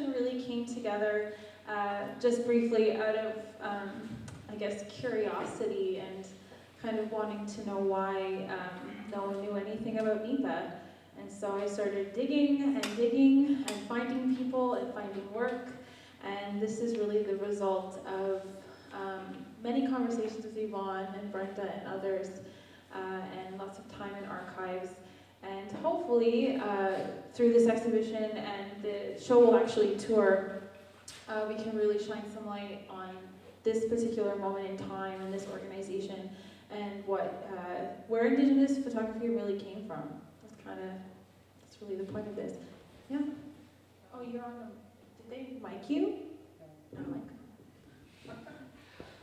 exhibition really came together just briefly out of, I guess, curiosity and kind of wanting to know why no one knew anything about NEPA. And so I started digging and finding people and finding work. And this is really the result of many conversations with Yvonne and Brenda and others, and lots of time in archives. And hopefully, through this exhibition and the show will actually tour, we can really shine some light on this particular moment in time and this organization and where Indigenous photography really came from. That's really the point of this. Yeah? Oh, you're on the, did they mic you? No mic.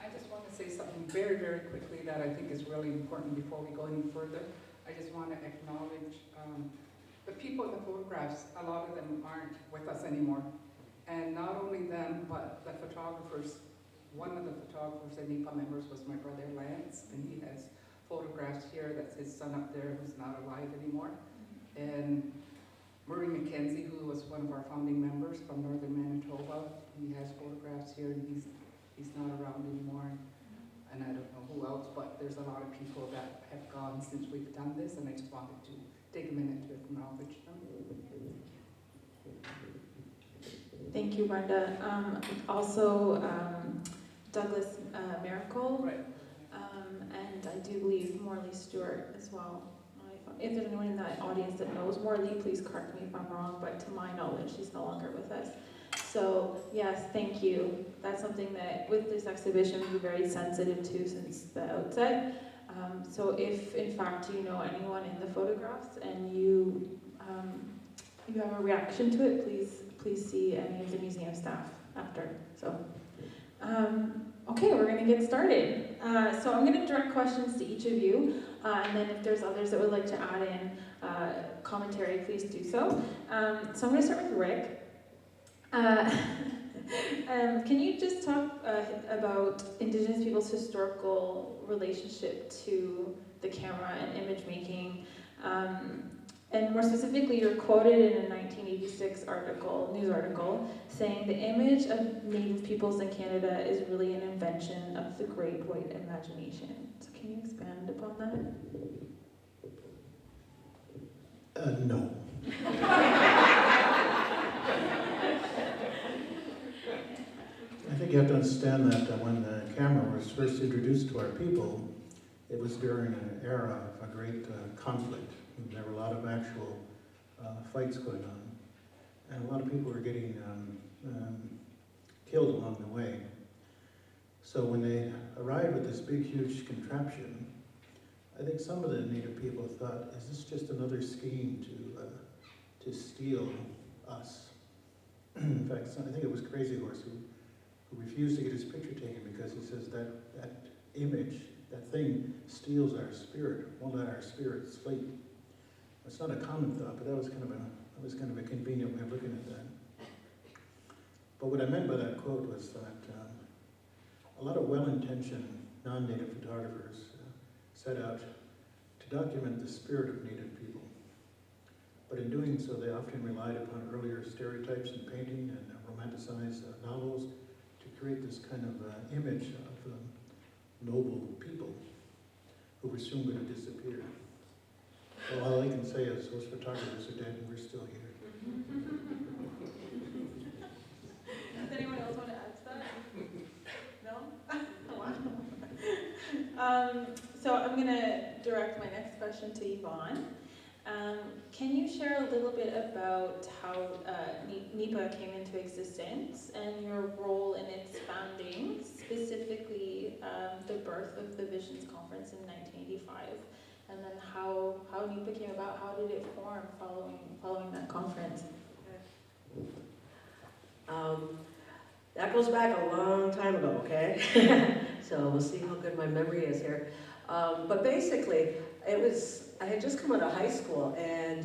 I just want to say something very, very quickly that I think is really important before we go any further. I just want to acknowledge the people in the photographs. A lot of them aren't with us anymore. And not only them, but the photographers. One of the photographers and NEPA members was my brother Lance, and he has photographs here. That's his son up there who's not alive anymore. And Murray McKenzie, who was one of our founding members from northern Manitoba, he has photographs here, and he's not around anymore. And I don't know who else, but there's a lot of people that have gone since we've done this, and I just wanted to take a minute to acknowledge them. Thank you, Brenda. Also, Douglas Miracle, Right. and I do believe Morley Stewart as well. If there's anyone in that audience that knows Morley, please correct me if I'm wrong, but to my knowledge, she's no longer with us. So, yes, thank you. That's something that, with this exhibition, we're very sensitive to since the outset. So if, in fact, you know anyone in the photographs and you have a reaction to it, please see any of the museum staff after. So, okay, we're going to get started. So I'm going to direct questions to each of you, and then if there's others that would like to add in commentary, please do so. So I'm going to start with Rick. Can you just talk about Indigenous people's historical relationship to the camera and image making? And more specifically, you're quoted in a 1986 news article, saying the image of Native peoples in Canada is really an invention of the Great White Imagination. So can you expand upon that? No. I think you have to understand that when the camera was first introduced to our people, it was during an era of a great conflict. There were a lot of actual fights going on, and a lot of people were getting killed along the way. So when they arrived with this big, huge contraption, I think some of the Native people thought, is this just another scheme to steal us? In fact, I think it was Crazy Horse who refused to get his picture taken because he says that image, that thing steals our spirit, won't let our spirit sleep. It's not a common thought, but that was kind of a convenient way of looking at that. But what I meant by that quote was that a lot of well-intentioned non-Native photographers set out to document the spirit of Native people. But in doing so, they often relied upon earlier stereotypes in painting and romanticized novels to create this kind of image of noble people who were soon going to disappear. Well, all I can say is those photographers are dead and we're still here. Does anyone else want to add to that? No? So I'm going to direct my next question to Yvonne. Can you share a little bit about how NEPA came into existence and your role in its founding, specifically the birth of the Visions Conference in 1985, and then how NEPA came about? How did it form following that conference? That goes back a long time ago, okay? So we'll see how good my memory is here. But basically, I had just come out of high school, and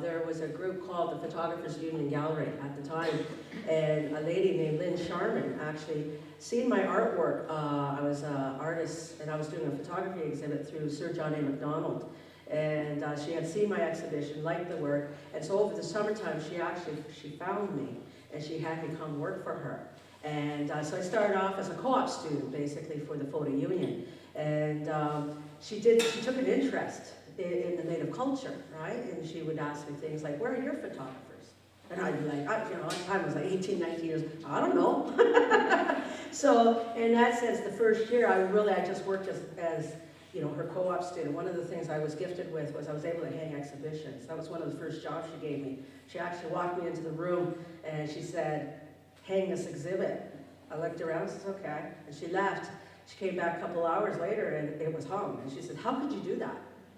there was a group called the Photographers Union Gallery at the time, and a lady named Lynn Sharman actually seen my artwork. I was an artist, and I was doing a photography exhibit through Sir John A. Macdonald, and she had seen my exhibition, liked the work, and so over the summertime she found me, and she had me come work for her. And so I started off as a co-op student, basically, for the Photo Union. And she took an interest in the Native culture, right? And she would ask me things like, where are your photographers? And I'd be like, at the time I was like 18, 19 years, I don't know. So in that sense, the first year, I just worked as her co-op student. One of the things I was gifted with was I was able to hang exhibitions. That was one of the first jobs she gave me. She actually walked me into the room and she said, hang this exhibit. I looked around and said, okay. And she left. She came back a couple hours later and it was hung. And she said, how could you do that?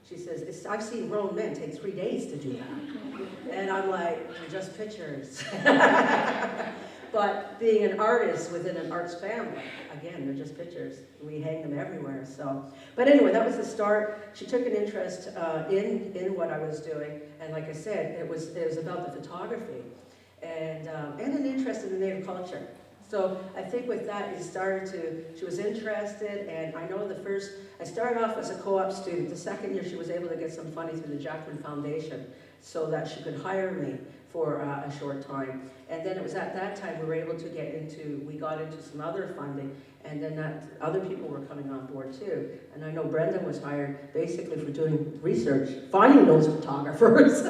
She says, I've seen grown men take 3 days to do that. And I'm like, they're just pictures. But being an artist within an arts family, again, they're just pictures. We hang them everywhere. So, but anyway, that was the start. She took an interest in what I was doing, and like I said, it was about the photography, and an interest in the Native culture. So I think with that, she was interested, and I know I started off as a co-op student. The second year, she was able to get some funding through the Jackman Foundation so that she could hire me for a short time. And then it was at that time we were able to we got into some other funding, and then other people were coming on board too. And I know Brendan was hired basically for doing research, finding those photographers.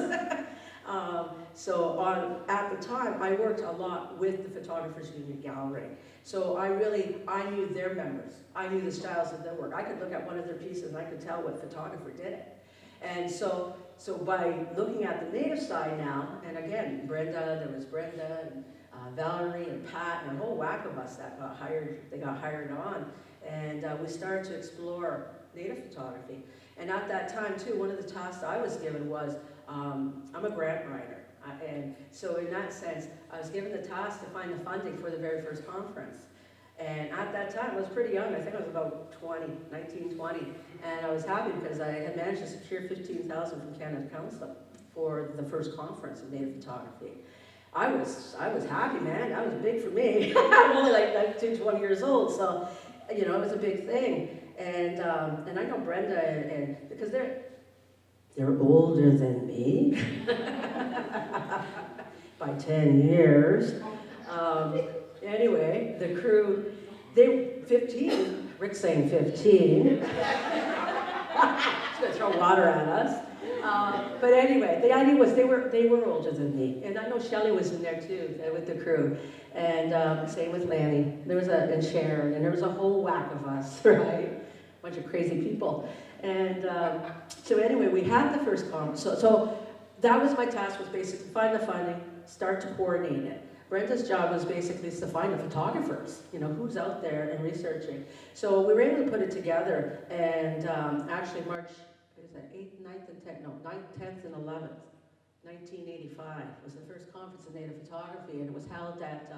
At the time, I worked a lot with the Photographers Union Gallery. So I knew their members. I knew the styles of their work. I could look at one of their pieces and I could tell what photographer did it. And so by looking at the Native side now, and again, there was Brenda and Valerie and Pat and a whole whack of us that got hired on. And we started to explore Native photography. And at that time too, one of the tasks I was given was, I'm a grant writer. And so in that sense, I was given the task to find the funding for the very first conference. And at that time, I was pretty young. I think I was about 19, 20. And I was happy because I had managed to secure $15,000 from Canada Council for the first conference of Native photography. I was happy, man. That was big for me. I'm only like 19, 20 years old, so it was a big thing. And I know Brenda and because they're older than me by 10 years. Anyway, the crew, they 15, Rick's saying 15. She's gonna throw water at us. But anyway, the idea was they were older than me. And I know Shelley was in there too, with the crew. And same with Lanny. And Sharon, and there was a whole whack of us, right? A bunch of crazy people. And so anyway, we had the first conference. So that was my task, was basically find the funding, start to coordinate it. Brenda's job was basically to find the photographers, who's out there and researching. So we were able to put it together, and actually March, 8th, 9th, and 10th, no, 9th, 10th, and 11th, 1985 was the first conference of Native photography, and it was held at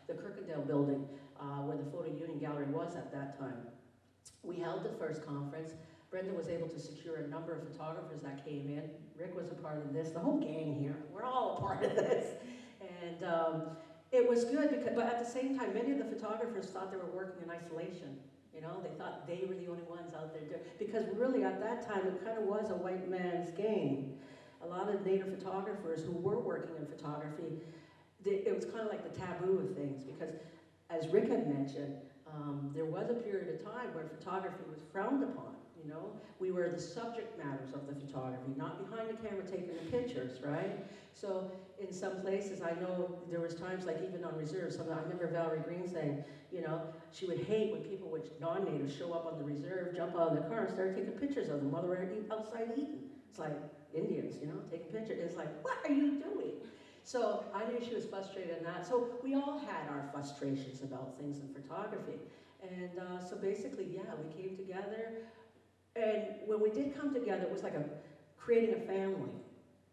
the Kirkendale building, where the Photo Union Gallery was at that time. We held the first conference. Brenda was able to secure a number of photographers that came in. Rick was a part of this, the whole gang here, we're all a part of this. And it was good, but at the same time, many of the photographers thought they were working in isolation. They thought they were the only ones out there doing, because really at that time, it kind of was a white man's game. A lot of Native photographers who were working in photography, it was kind of like the taboo of things, because as Rick had mentioned, there was a period of time where photography was frowned upon. We were the subject matters of the photography, not behind the camera taking the pictures, right? So in some places, I know there was times like even on reserve, I remember Valerie Green saying, she would hate when people with non-natives show up on the reserve, jump out of the car and start taking pictures of them while they were outside eating. It's like Indians, taking pictures. It's like, what are you doing? So I knew she was frustrated in that. So we all had our frustrations about things in photography. And so basically, yeah, we came together. And when we did come together, it was like creating a family.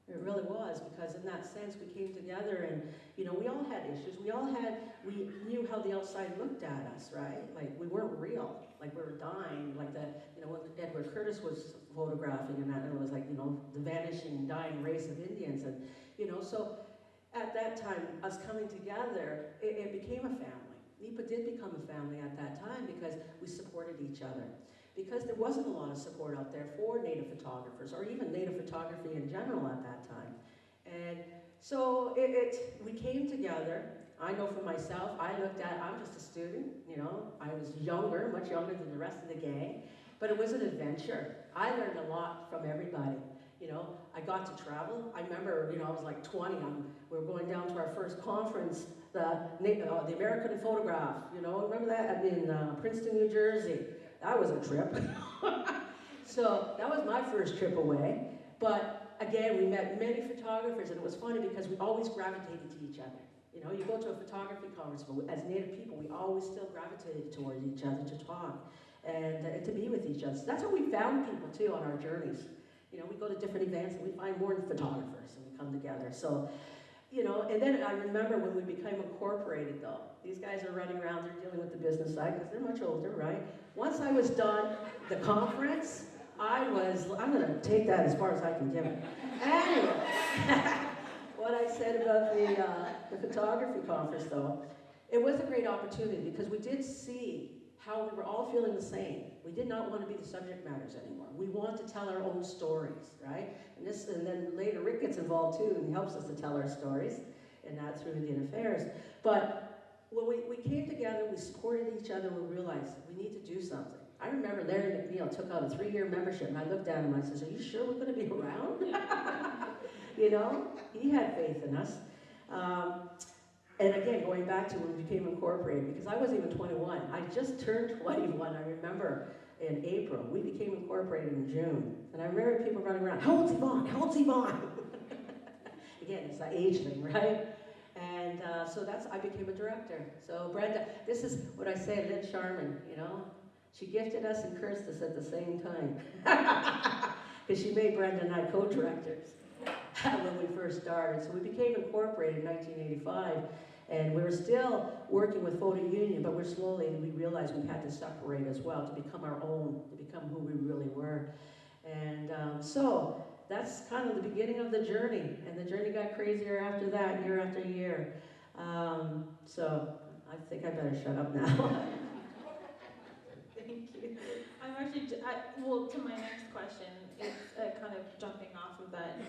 It really was, because in that sense, we came together and, we all had issues. We knew how the outside looked at us, right? Like, we weren't real. Like, we were dying. Like when Edward Curtis was photographing and that, and it was like, the vanishing, dying race of Indians. And, so at that time, us coming together, it became a family. NEPA did become a family at that time because we supported each other. Because there wasn't a lot of support out there for Native photographers, or even Native photography in general at that time. And so we came together, I know for myself, I'm just a student, you know, I was younger, much younger than the rest of the gang, but it was an adventure. I learned a lot from everybody. You know, I got to travel. I remember, you know, I was like 20. We were going down to our first conference, the American Photograph. You know, remember that in Princeton, New Jersey? That was a trip. So that was my first trip away. But again, we met many photographers, and it was funny because we always gravitated to each other. You know, you go to a photography conference, but as Native people, we always still gravitated towards each other to talk and to be with each other. So that's how we found people too on our journeys. You know, we go to different events and we find more photographers and we come together. So, you know, and then I remember when we became incorporated though. These guys are running around, they're dealing with the business side because they're much older, right? Once I was done the conference, I'm gonna take that as far as I can give it. Anyway, what I said about the photography conference though, it was a great opportunity because we did see how we were all feeling the same. We did not want to be the subject matters anymore. We want to tell our own stories, right? And then later Rick gets involved too and he helps us to tell our stories, and that through Indian Affairs. But when we came together, we supported each other, we realized we need to do something. I remember Larry McNeil took out a 3-year membership, and I looked at him and I said, "Are you sure we're going to be around?" You know, he had faith in us. And again, going back to when we became incorporated, because I wasn't even 21. I just turned 21, I remember, in April. We became incorporated in June. And I remember people running around, "How old's Yvonne? How old's Yvonne?" Again, it's that age thing, right? And so I became a director. So Brenda, this is what I say, Lynn Sharman, you know? She gifted us and cursed us at the same time. Because she made Brenda and I co-directors when we first started. So we became incorporated in 1985, and we were still working with Photo Union, but we realized we had to separate as well to become our own, to become who we really were. And so that's kind of the beginning of the journey, and the journey got crazier after that, year after year. So I think I better shut up now. Thank you. I'm actually, to my next question, it's kind of jumping off of that.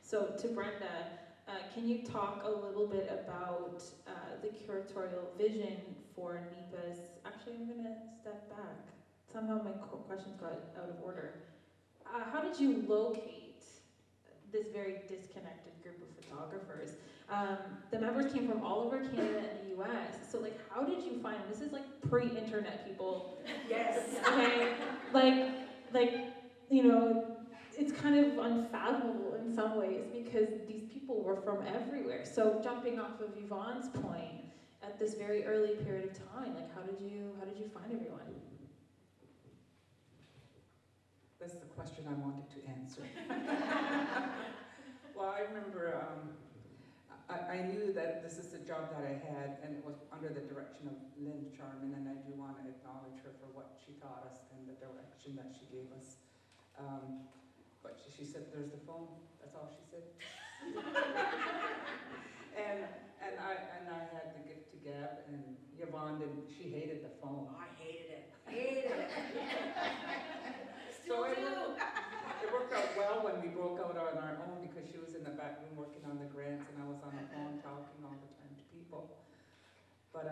So to Brenda, can you talk a little bit about the curatorial vision for NEPA's? Actually, I'm going to step back. Somehow my questions got out of order. How did you locate this very disconnected group of photographers? The members came from all over Canada and the US, so like how did you find them? This is like pre-internet, people. Yes. Okay, like you know, it's kind of unfathomable in some ways because these people were from everywhere. So jumping off of Yvonne's point, at this very early period of time, like how did you find everyone? That's the question I wanted to answer. Well, I remember I knew that this is the job that I had, and it was under the direction of Lynn Sharman, and I do want to acknowledge her for what she taught us and the direction that she gave us. But she said, "There's the phone." That's all she said. and I had to give to Gab, and Yvonne didn't. She hated the phone. Oh, I hated it. Hated it. So it worked out well when we broke out on our own because she was in the back room working on the grants and I was on the phone talking all the time to people. But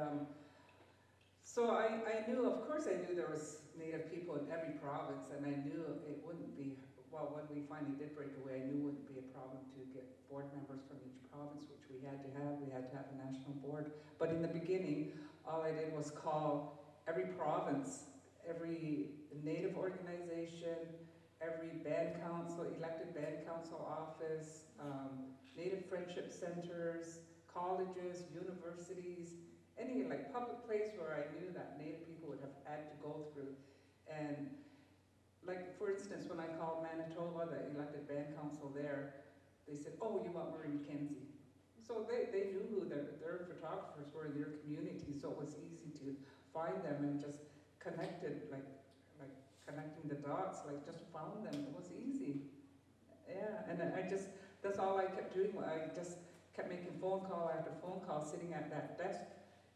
so I knew, of course I knew there was Native people in every province, and I knew it wouldn't be, well, when we finally did break away, I knew it wouldn't be a problem to get board members from each province, which we had to have. We had to have a national board. But in the beginning, all I did was call every province, every Native organization, every band council, elected band council office, Native friendship centers, colleges, universities, any like public place where I knew that Native people would have had to go through. And like, for instance, when I called Manitoba, the elected band council there, they said, "Oh, you want Murray McKenzie." So they knew who their photographers were in their community, so it was easy to find them and just connected, like connecting the dots, like just found them. It was easy. Yeah, and that's all I kept doing. I just kept making phone call after phone call, sitting at that desk,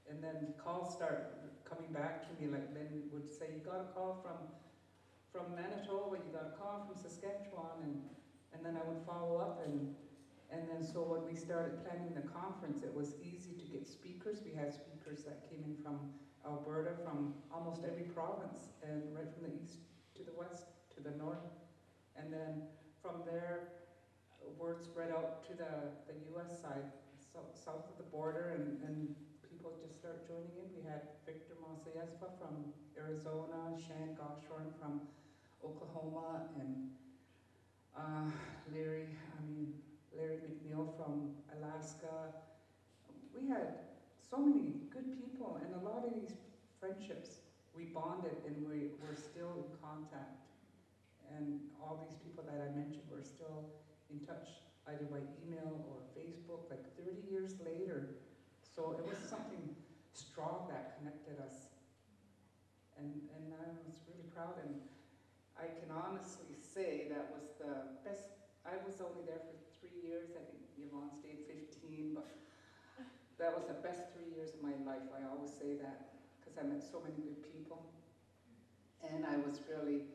and then calls start coming back to me, like Lynn would say, "You got a call from Manitoba, you got a call from Saskatchewan," and then I would follow up, and And then so when we started planning the conference, it was easy to get speakers. We had speakers that came in from Alberta, from almost every province, and right from the east to the west to the north. And then from there, word spread out to the US side, south of the border, and people just start joining in. We had Victor Masiespa from Arizona, Shan Goshorn from Oklahoma, and Larry McNeil from Alaska. We had so many good people, and a lot of these friendships, we bonded and we're still in contact. And all these people that I mentioned were still in touch, either by email or Facebook, like 30 years later. So it was something strong that connected us. And I was really proud, and I can honestly say that was the best. I was only there for 3 years. I think Yvonne stayed 15, but that was the best 3 years of my life. I always say that because I met so many good people. And I was really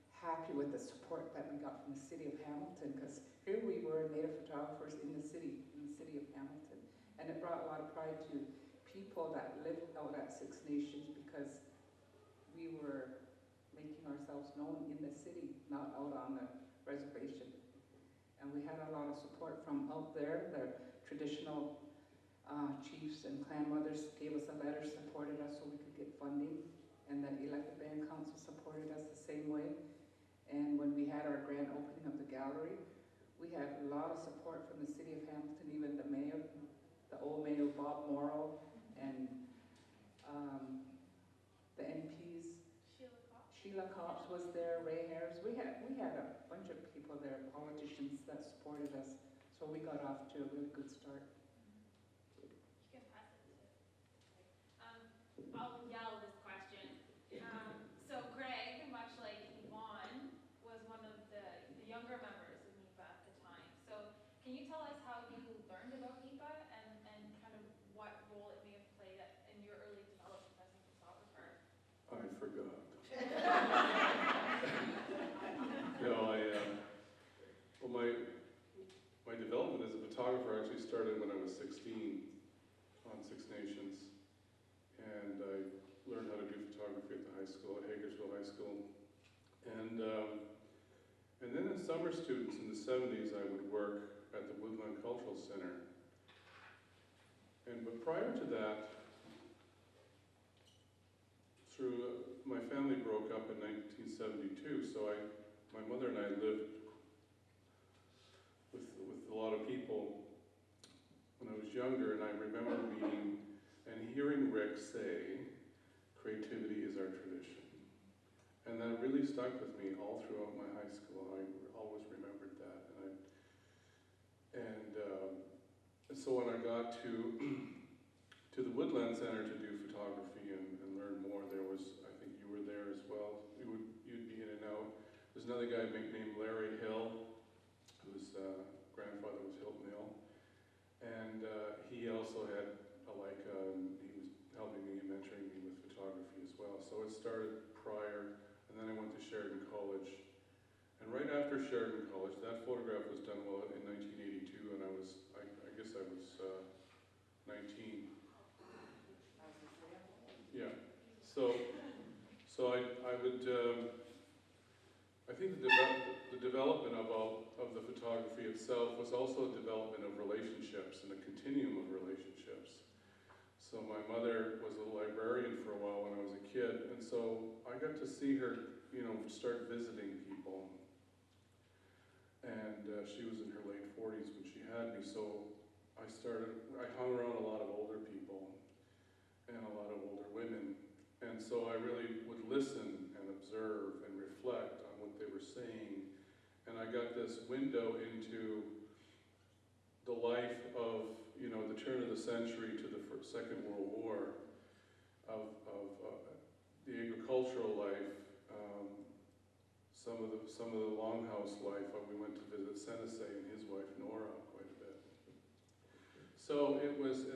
happy with the support that we got from the city of Hamilton, because here we were Native photographers in the city of Hamilton. And it brought a lot of pride to people that lived out at Six Nations, because we were making ourselves known in the city, not out on the reservation. And we had a lot of support from out there. The traditional chiefs and clan mothers gave us a letter, supported us so we could get funding. And the elected band council supported us the same way. And when we had our grand opening of the gallery, we had a lot of support from the city of Hamilton, even the mayor, the old mayor Bob Morrow, and the MPs. Sheila Copps was there, Ray Harris. We had a bunch of people there, politicians that supported us. So we got off to a really good start. You can pass it to. I'll yell this question. So Greg, much like Yvonne, was one of the younger members of NEPA at the time. So can you tell us how you learned about NEPA and kind of what role it may have played in your early development as a photographer? I forgot. No, well, my development as a photographer actually started when I was 16 on Six Nations, and I learned how to do photography at the high school, at Hagersville High School, and then as summer students in the 70s, I would work at the Woodland Cultural Center, but prior to that, my family broke up in 1972, so my mother and I lived with a lot of people when I was younger, and I remember meeting and hearing Rick say, "Creativity is our tradition." And that really stuck with me all throughout my high school. I always remembered that. And so when I got to the Woodland Center to do photography and learn more, there was, I think you were there as well, you'd be in and out. There's another guy named Larry Hill, whose grandfather was Hilton Hill, and he also had he was helping me and mentoring me with photography as well. So it started prior, and then I went to Sheridan College. And right after Sheridan College, that photograph was done in 1982, and I guess I was 19. Yeah, so I would, I think the development of the photography itself was also a development of relationships and a continuum of relationships. So my mother was a librarian for a while when I was a kid, and so I got to see her, start visiting people. And she was in her late 40s when she had me, so I hung around a lot of older people and a lot of older women. And so I really would listen and observe and reflect on what they were saying. And I got this window into the life of, the turn of the century to the Second World War, of the agricultural life, some of the longhouse life. We went to visit Senese and his wife Nora quite a bit. So it was,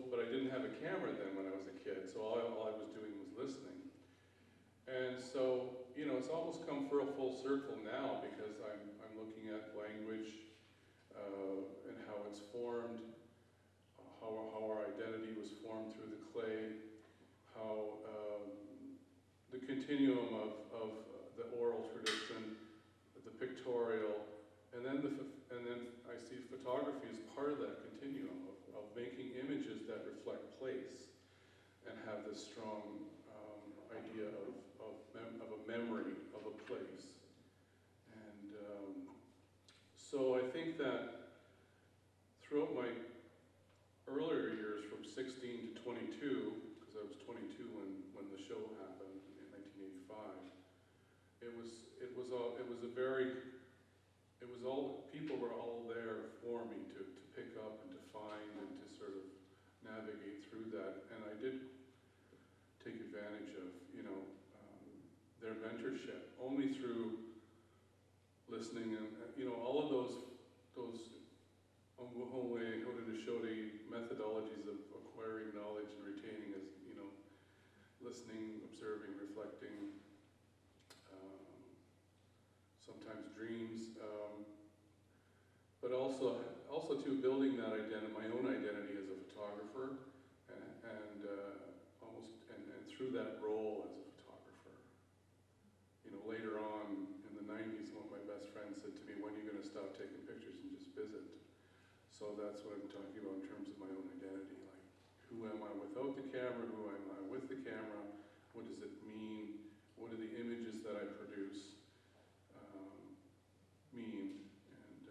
but I didn't have a camera then when I was a kid, so all I was doing was listening. And so, it's almost come full circle now, because I'm looking at language and how and then I see photography as part of that continuum of making images that reflect place and have this strong idea of a memory of a place. And so I think that throughout my earlier years, from 16 to 22, because I was 22 when the show happened in 1985, people were all there for me to pick up and to find and to sort of navigate through that. And I did take advantage of, their mentorship, only through listening and, all of those methodologies of acquiring knowledge and retaining as, listening, observing, reflecting, sometimes dreams, but also too building that identity, my own identity as a photographer, and through that role as a photographer. Later on in the 90s, one of my best friends said to me, "When are you going to stop taking pictures and just visit?" So that's what I'm talking about in terms of my own identity. Like, who am I without the camera? Who am I with the camera? What does it mean? What are the images that I produce mean? And,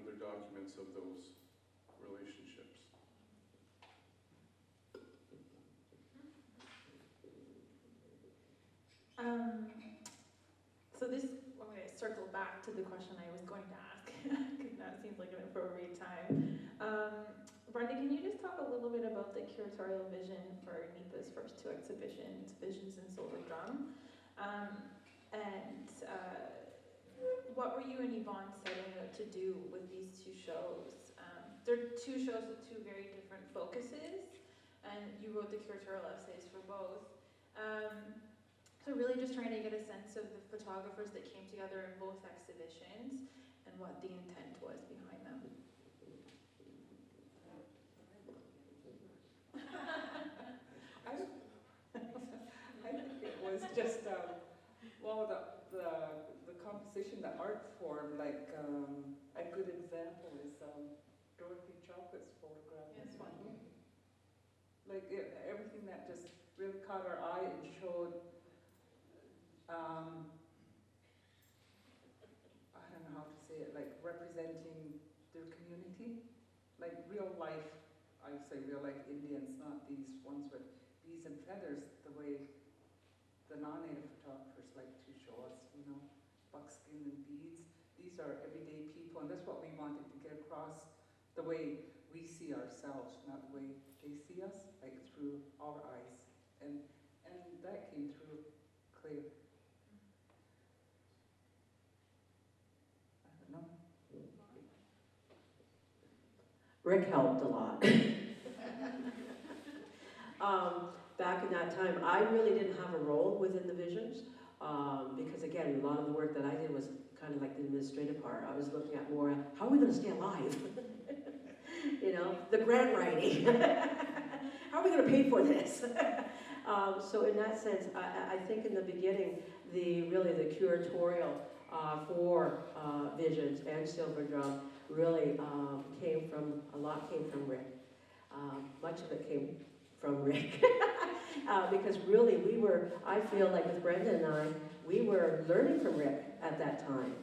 they're documents of those relationships. So this, I'm going to circle back to the question I was going to ask, because now it seems like an appropriate time. Brenda, can you just talk a little bit about the curatorial vision for NEPA's first two exhibitions, Visions and Silver Drum? What were you and Yvonne setting out to do with these two shows? They're two shows with two very different focuses, and you wrote the curatorial essays for both. So really just trying to get a sense of the photographers that came together in both exhibitions and what the intent was behind them. I think it was just, the composition, the art form, like, a good example is Dorothy Chocolate's photograph. Yes. This one. Like, everything that just really caught our eye and showed, I don't know how to say it, like representing their community, like real life, I would say real life Indians, not these ones with bees and feathers, the way the non-native photographers like to show us, buckskin and beads. These are everyday people, and that's what we wanted to get across, the way we see ourselves, not the way they see us, like through our eyes. And that came through clear. I don't know. Rick helped a lot. Back in that time, I really didn't have a role within the Visions, because again, a lot of the work that I did was kind of like the administrative part. I was looking at more, how are we going to stay alive? The grant writing. How are we going to pay for this? So in that sense, I think in the beginning, the curatorial for Visions and Silver Drum really came from Rick. Much of it came from Rick. Because really I feel like with Brenda and I, we were learning from Rick at that time.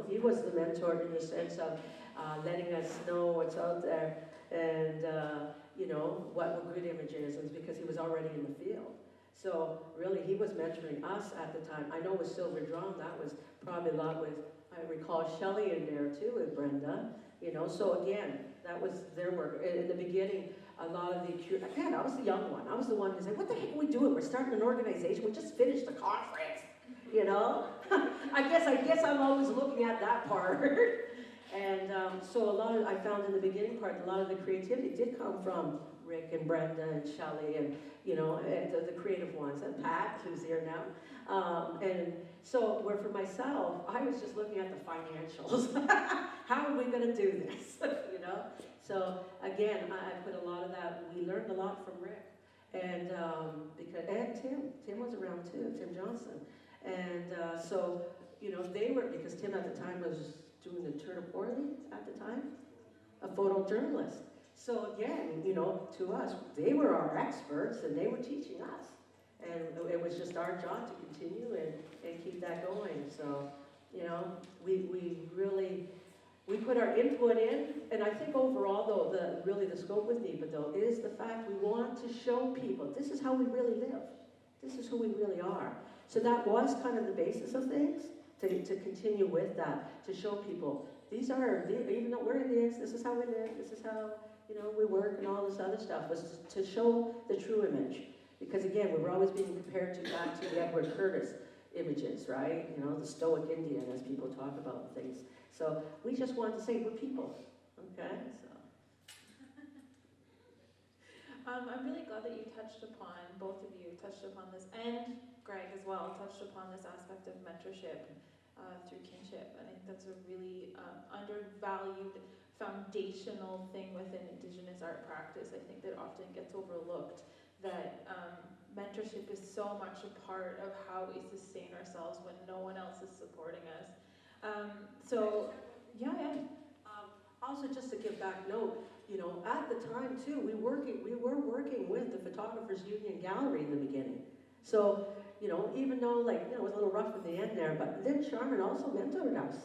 He was the mentor in the sense of letting us know what's out there and, what good images, and because he was already in the field. So really, he was mentoring us at the time. I know with Silver Drum, that was probably a lot with, I recall Shelley in there too with Brenda, So again, that was their work. In the beginning, a lot of again, I was the young one. I was the one who said, what the heck are we doing? We're starting an organization. We just finished a conference, I guess I'm always looking at that part. And so I found in the beginning part, a lot of the creativity did come from Rick and Brenda and Shelley and, and the creative ones, and Pat, who's here now. And so where for myself, I was just looking at the financials. How are we going to do this, So again, I put a lot of that, we learned a lot from Rick. And Tim was around too, Tim Johnson. And so, they were, because Tim at the time was doing the Turnip Orally at the time, a photojournalist. So again, you know, to us, they were our experts and they were teaching us. And it was just our job to continue and keep that going. So, you know, we really, we put our input in, and I think overall though, the scope with NEPA though, is the fact we want to show people, this is how we really live. This is who we really are. So that was kind of the basis of things, to continue with that, to show people, these are, even though we're Indians, this is how we live, this is how, you know, we work and all this other stuff, was to show the true image. Because again, we were always being compared to back to the Edward Curtis images, right? You know, the stoic Indian, as people talk about things. So we just want to say we're people, okay? So. I'm really glad that you touched upon, both of you touched upon this, and Greg as well, touched upon this aspect of mentorship through kinship. And I think that's a really undervalued, foundational thing within Indigenous art practice. I think that often gets overlooked, that mentorship is so much a part of how we sustain ourselves when no one else is supporting us. Yeah. Also, just to give back note, you know, at the time too, we were working with the Photographers Union Gallery in the beginning. So, you know, even though it was a little rough in the end there, but Lynn Sharman also mentored us.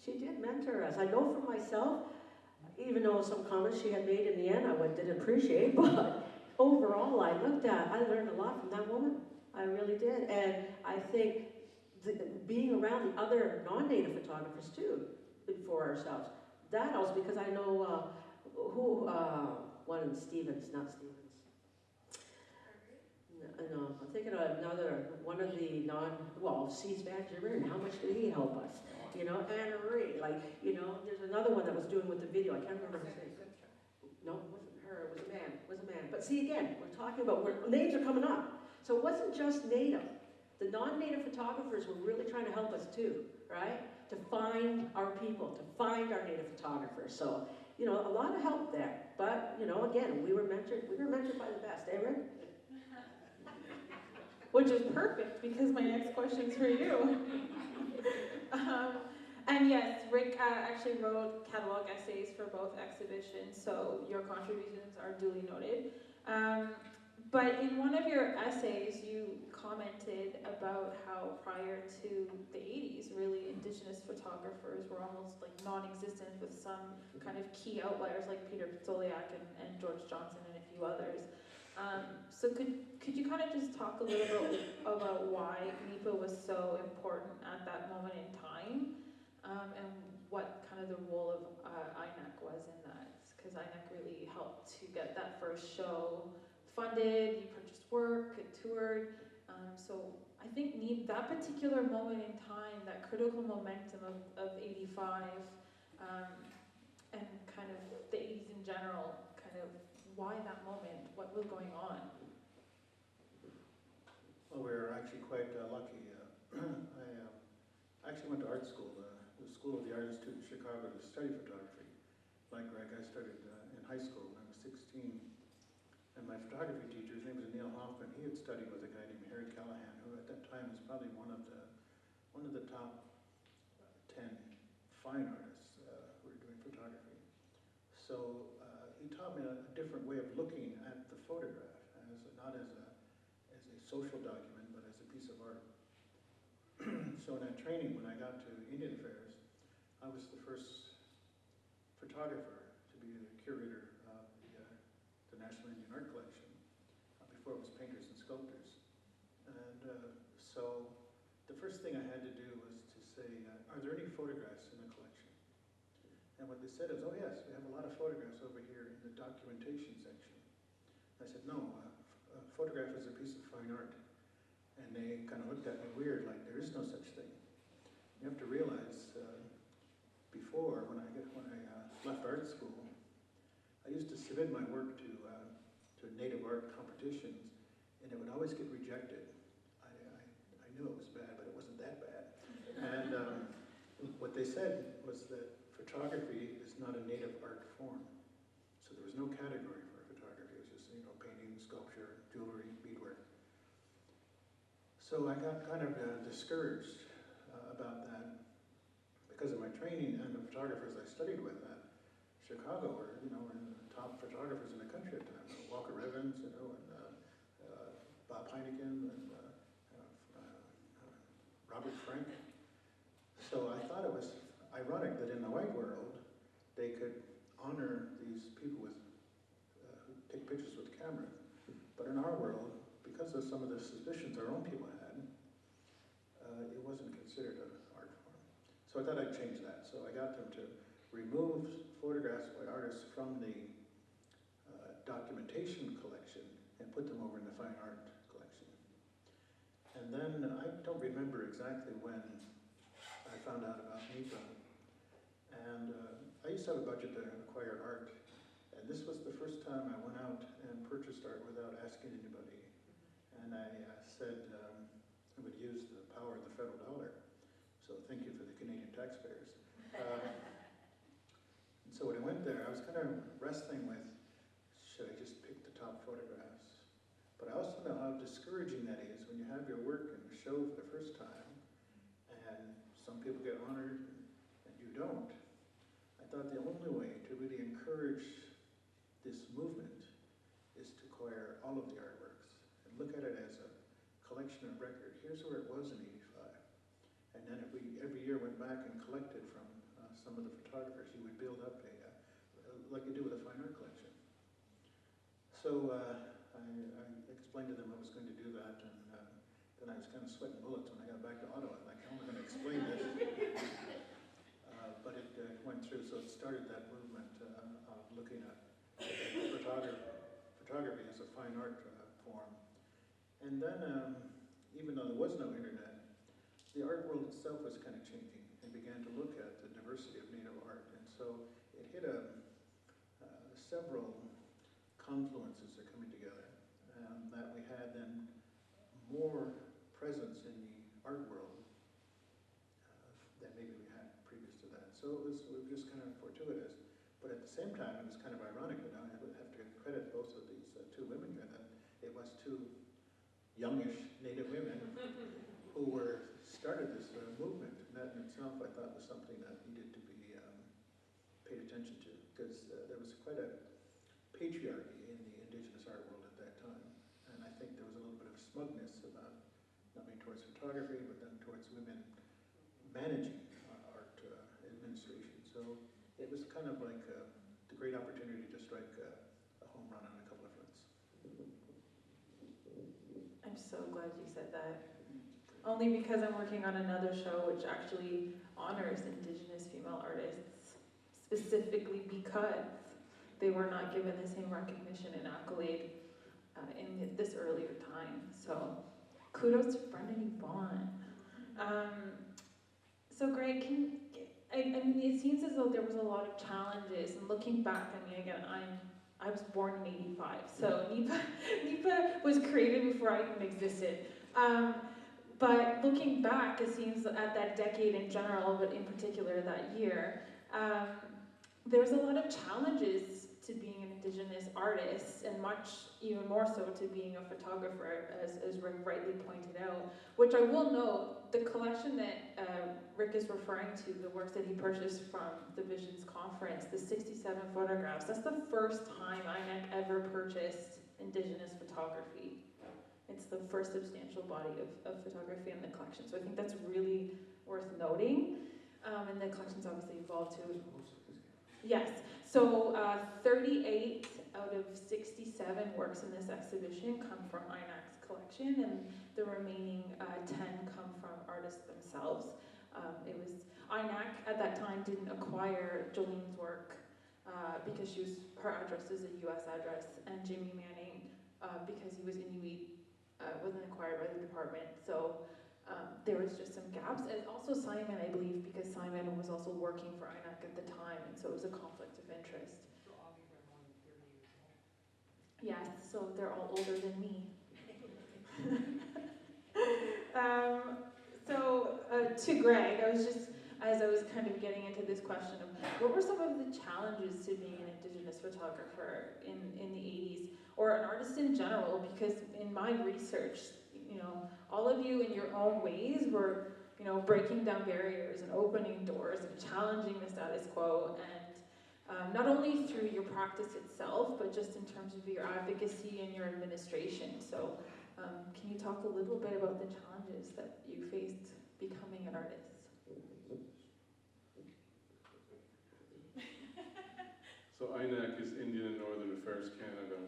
She did mentor us. I know for myself, even though some comments she had made in the end I didn't appreciate, but overall I learned a lot from that woman. I really did. And I think being around the other non-native photographers too, for ourselves, that helps, because I know one of the Stevens, not Stevens. No, I'm thinking of one of the C's Van Gibber, how much did he help us? You know, Anna Marie, there's another one that was doing with the video, I can't remember his name. No, it wasn't her, it was a man. But see, again, we're talking about, names are coming up. So it wasn't just native. The non-native photographers were really trying to help us too, right? To find our people, to find our native photographers. So, you know, a lot of help there. But, you know, again, we were mentored by the best, eh, Rick? Which is perfect, because my next question's for you. And yes, Rick actually wrote catalog essays for both exhibitions, so your contributions are duly noted. But in one of your essays, you commented about how prior to the 80s, really, Indigenous photographers were almost like non-existent, with some kind of key outliers like Peter Pizzoliak and George Johnson and a few others. So could you kind of just talk a little bit about why NEPA was so important at that moment in time, and what kind of the role of INEC was in that? Because INEC really helped to get that first show funded, you purchased work, it toured. So I think that particular moment in time, that critical momentum of 85, and kind of the 80s in general, kind of why that moment, what was going on? Well, we were actually quite lucky. I actually went to art school, the School of the Art Institute in Chicago, to study photography. Like Greg, I started in high school when I was 16. And my photography teacher, his name was Neil Hoffman, he had studied with a guy named Harry Callahan, who at that time was probably one of the top 10 fine artists who were doing photography. So he taught me a different way of looking at the photograph, not as a social document, but as a piece of art. So in that training, when I got to Indian Affairs, I was the first photographer to be the curator of the National Indian Art Collection. Before it was painters and sculptors. And so the first thing I had to do was to say, are there any photographs in the collection? And what they said is, oh yes, we have a lot of photographs over here in the documentation section. I said, no, a photograph is a piece of fine art. And they kind of looked at me weird, like there is no such thing. You have to realize, before, when I left art school, I used to submit my work to native art competitions, and it would always get rejected. I knew it was bad, but it wasn't that bad. And what they said was that photography is not a native art form. So there was no category for photography. It was just, painting, sculpture, jewelry, beadwork. So I got kind of discouraged about that, because of my training and the photographers I studied with at Chicago were the top photographers in the country at the time. Walker Evans, and Bob Heineken, and Robert Frank. So I thought it was ironic that in the white world, they could honor these people with who take pictures with cameras. But in our world, because of some of the suspicions our own people had, it wasn't considered an art form. So I thought I'd change that. So I got them to remove photographs by artists from the documentation collection and put them over in the fine art collection. And then I don't remember exactly when I found out about NEPA. And I used to have a budget to acquire art. And this was the first time I went out and purchased art without asking anybody. And I said I would use the power of the federal dollar. So thank you for the Canadian taxpayers. And so when I went there, I was kind of wrestling with, should I just pick the top photographs? But I also know how discouraging that is when you have your work in the show for the first time, and some people get honored and you don't. I thought the only way to really encourage this movement is to acquire all of the artworks and look at it as a collection of record. Here's where it was in '85. And then if we every year went back and collected from some of the photographers, you would build up like you do with a fine art collection. So I explained to them I was going to do that, and then I was kind of sweating bullets when I got back to Ottawa. Like, how am I going to explain this? But it went through, so it started that movement of looking at photography as a fine art form. And then, even though there was no internet, the art world itself was kind of changing and began to look at the diversity of Native art. And so it hit several confluences are coming together, that we had then more presence in the art world than maybe we had previous to that. So it was just kind of fortuitous. But at the same time, it was kind of ironic that I would have to credit both of these two women here, that it was two youngish Native women who started this movement. And that in itself, I thought, was something that needed to be paid attention to, because there was quite a patriarchy in the Indigenous art world at that time. And I think there was a little bit of smugness about, not only towards photography, but then towards women managing art administration. So it was kind of like the great opportunity to strike a home run on a couple of fronts. I'm so glad you said that. Only because I'm working on another show which actually honors Indigenous female artists, specifically because they were not given the same recognition and accolade in this earlier time. So kudos to Brenda and Yvonne. So Greg, I mean, it seems as though there was a lot of challenges, and looking back, I mean, again, I was born in '85, so NEPA was created before I even existed. But looking back, it seems at that decade in general, but in particular that year, there's a lot of challenges to being an Indigenous artist, and much even more so to being a photographer, as Rick rightly pointed out. Which I will note, the collection that Rick is referring to, the works that he purchased from the Visions Conference, the 67 photographs, that's the first time INAC ever purchased Indigenous photography. It's the first substantial body of photography in the collection. So I think that's really worth noting. And the collection's obviously evolved to... Yes, so 38 out of 67 works in this exhibition come from INAC's collection, and the remaining 10 come from artists themselves. It was INAC at that time didn't acquire Jolene's work because her address is a U.S. address, and Jimmy Manning, because he was Inuit, wasn't acquired by the department. So there was just some gaps. And also Simon, I believe, because Simon was also working for INAC at the time, and so it was a conflict of interest. So all these are more than 30 years old. Yes, so they're all older than me. To Greg, as I was kind of getting into this question of what were some of the challenges to being an Indigenous photographer in the 80s, or an artist in general, because in my research, all of you in your own ways were you know, breaking down barriers and opening doors and challenging the status quo, and not only through your practice itself, but just in terms of your advocacy and your administration. So can you talk a little bit about the challenges that you faced becoming an artist? So INAC is Indian and Northern Affairs Canada.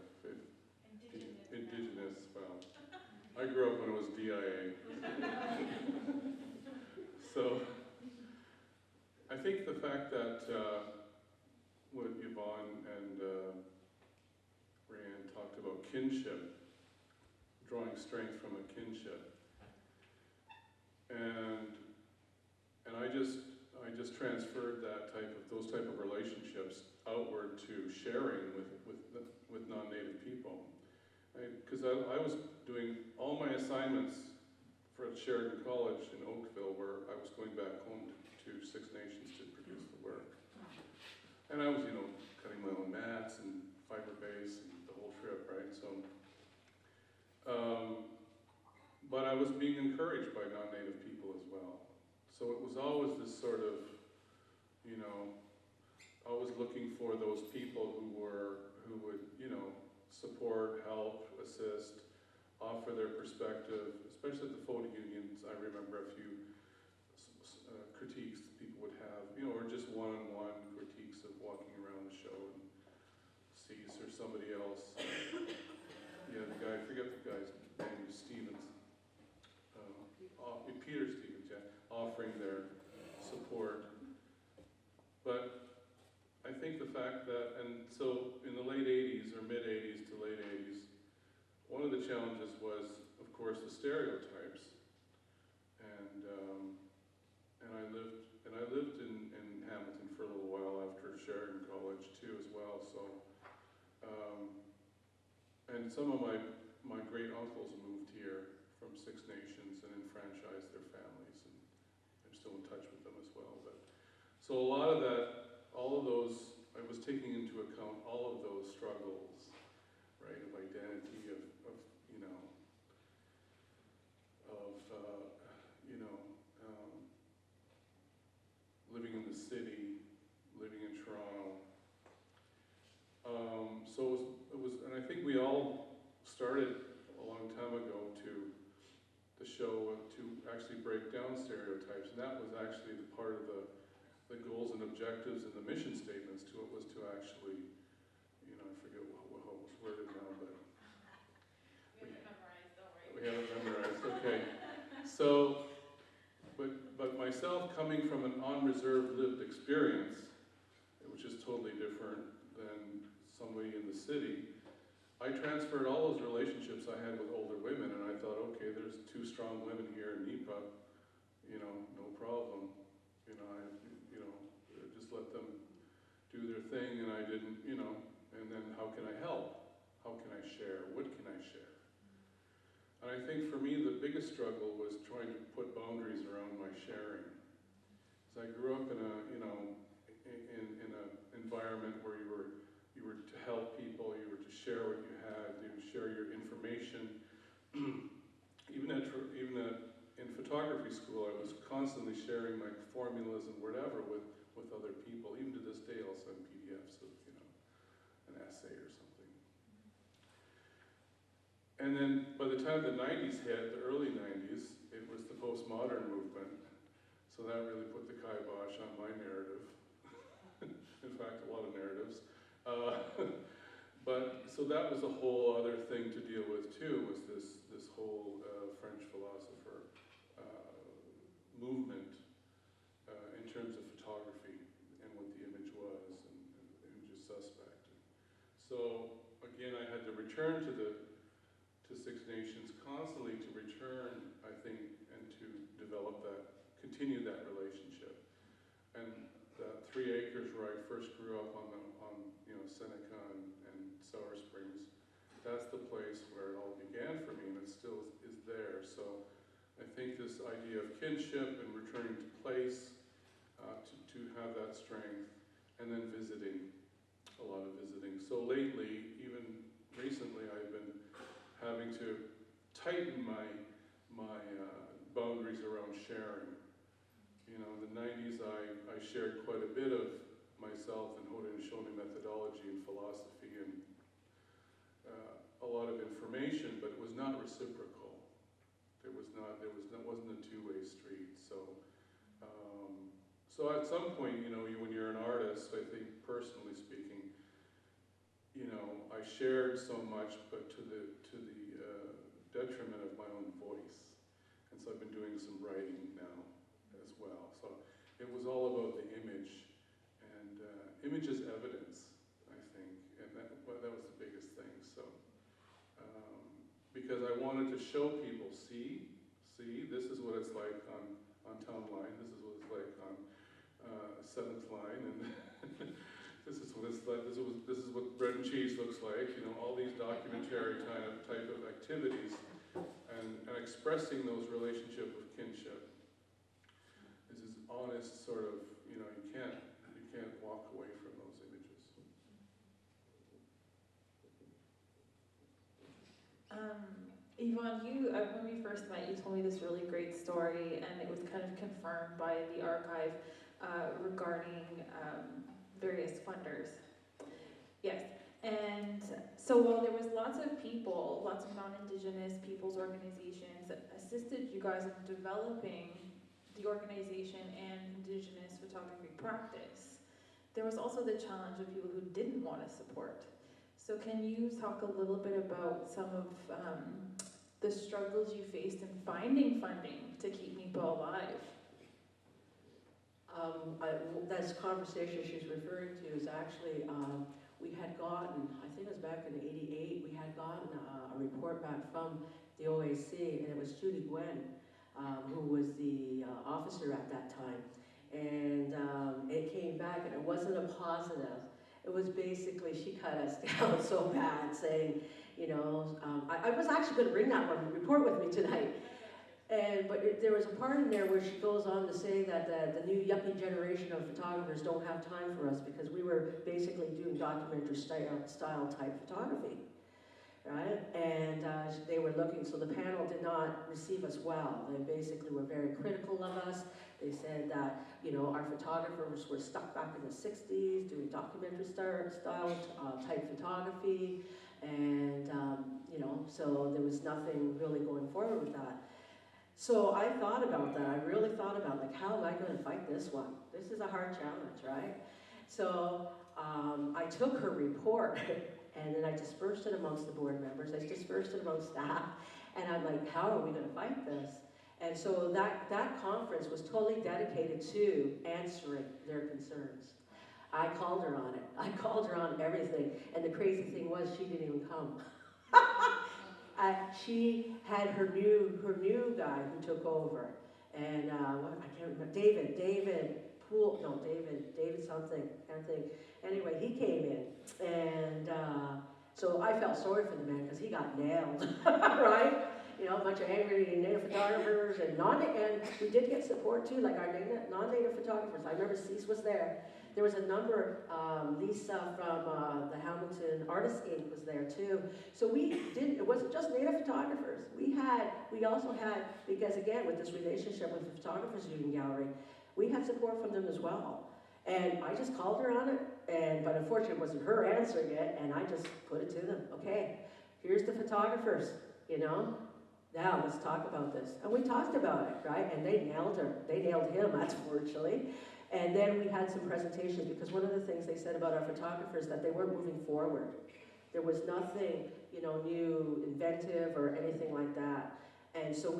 Indigenous, well, I grew up when it was DIA. So I think the fact that what Yvonne and Rand talked about kinship, drawing strength from a kinship, and I just transferred those type of relationships outward to sharing with non-native people. Because I was doing all my assignments at Sheridan College in Oakville, where I was going back home to Six Nations to produce the work. And I was, cutting my own mats and fiber base and the whole trip, right? So, but I was being encouraged by non-native people as well. So it was always this sort of, always looking for those people who would, support, help, assist, offer their perspective, especially at the photo unions. I remember a few critiques people would have, or just one-on-one critiques of walking around the show and Cease or somebody else. Yeah, the guy, I forget the guy's name, Stevens. Peter Stevens, yeah, offering their support. But I think the fact that, and so in the late 80s or mid 80s to late 80s, one of the challenges was, of course, the stereotypes. And I lived in Hamilton for a little while after Sheridan College too as well. So, and some of my great uncles moved here from Six Nations and enfranchised their families, and I'm still in touch with them as well. But so a lot of that, all of those, I was taking into account all of those struggles, right, of identity, of living in the city, living in Toronto. So it was, and I think we all started a long time ago to the show to actually break down stereotypes, and that was actually the part of the goals and objectives and the mission statements to it was to actually, I forget how it was worded now, but we have it memorized, okay. So, but myself coming from an unreserved lived experience, which is totally different than somebody in the city, I transferred all those relationships I had with older women, and I thought, okay, there's two strong women here in NEPA, no problem. Just let them do their thing, and I didn't, and then how can I help? How can I share? What can I share? And I think for me, the biggest struggle was trying to put boundaries around my sharing. Because I grew up in in an environment where you were to help people, you were to share what you had, you share your information. Even in photography school, I was constantly sharing my formulas and whatever with other people. Even to this day, I'll send PDFs of an essay or something. And then by the time the 90s hit, the early 90s, it was the postmodern movement. So that really put the kibosh on my narrative. In fact, a lot of narratives. But so that was a whole other thing to deal with too, was this whole French philosopher movement in terms of photography and what the image was and the image is suspect. So again, I had to return to Six Nations constantly to return, I think, and to develop continue that relationship. And that 3 acres where I first grew up on Seneca and Sour Springs, that's the place where it all began for me, and it still is there. So I think this idea of kinship and returning to place, to have that strength, and then visiting, a lot of visiting. So lately, even recently, I've been having to tighten my boundaries around sharing. in the 90s I shared quite a bit of myself and Haudenosaunee methodology and philosophy and a lot of information, but it was not reciprocal. Wasn't a two-way street. So at some point, when you're an artist, I think personally speaking, I shared so much, but to the detriment of my own voice. And so I've been doing some writing now as well. So it was all about the image, and image is evidence, I think, and that was the biggest thing. So because I wanted to show people, see, this is what it's like on Town Line, this is what it's like on 7th Line, and this is what it's like. This is what bread and cheese looks like. All these documentary type of activities, and expressing those relationship of kinship. This is honest sort of. You can't walk away from those images. Yvonne, when we first met, you told me this really great story, and it was kind of confirmed by the archive regarding various funders. Yes, and so while there was lots of people, lots of non-Indigenous people's organizations that assisted you guys in developing the organization and Indigenous photography practice, there was also the challenge of people who didn't want to support. So can you talk a little bit about some of the struggles you faced in finding funding to keep NEPA alive? That conversation she's referring to is actually, we had gotten, I think it was back in '88, we had gotten a report back from the OAC, and it was Judy Gwen, who was the officer at that time. And it came back, and it wasn't a positive. It was basically, she cut us down so bad, saying, I was actually going to bring that one report with me tonight. But there was a part in there where she goes on to say that the new yuppie generation of photographers don't have time for us because we were basically doing documentary style type photography, right? And they were looking, so the panel did not receive us well. They basically were very critical of us. They said that, our photographers were stuck back in the 60s doing documentary style type photography. And, so there was nothing really going forward with that. So I thought about that. I really thought about, how am I going to fight this one? This is a hard challenge, right? So I took her report and then I dispersed it amongst the board members. I dispersed it amongst staff. And I'm like, how are we going to fight this? And so that conference was totally dedicated to answering their concerns. I called her on it. I called her on everything. And the crazy thing was she didn't even come. She had her new guy who took over, and I can't remember, David something, can't think. Anyway, he came in, and so I felt sorry for the man because he got nailed, right? A bunch of angry Native photographers, and we did get support too, like our non-Native photographers. I remember Cease was there. There was a number, Lisa from the Hamilton Artists Inc. was there too. So it wasn't just Native photographers. We also had, because again, with this relationship with the Photographers Union Gallery, we had support from them as well. And I just called her on it, but unfortunately it wasn't her answering it, and I just put it to them. Okay, here's the photographers, now let's talk about this. And we talked about it, right? And they nailed her. They nailed him, unfortunately. And then we had some presentations, because one of the things they said about our photographers that they weren't moving forward. There was nothing, new, inventive, or anything like that. And so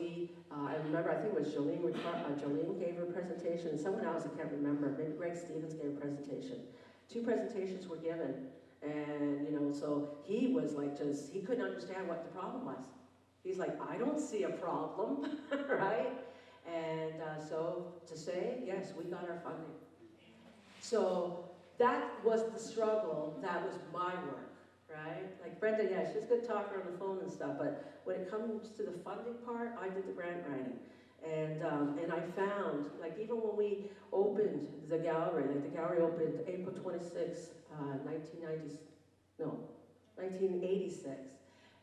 I remember, I think it was Jolene gave her presentation, and someone else, I can't remember, maybe Greg Stevens gave a presentation. 2 presentations were given, and, so he was like he couldn't understand what the problem was. He's like, I don't see a problem, right? And so to say, yes, we got our funding. So that was the struggle, that was my work, right? Like Brenda, yeah, she's a good talker on the phone and stuff, but when it comes to the funding part, I did the grant writing. And I found, like even when we opened the gallery, like the gallery opened April 26, 1986.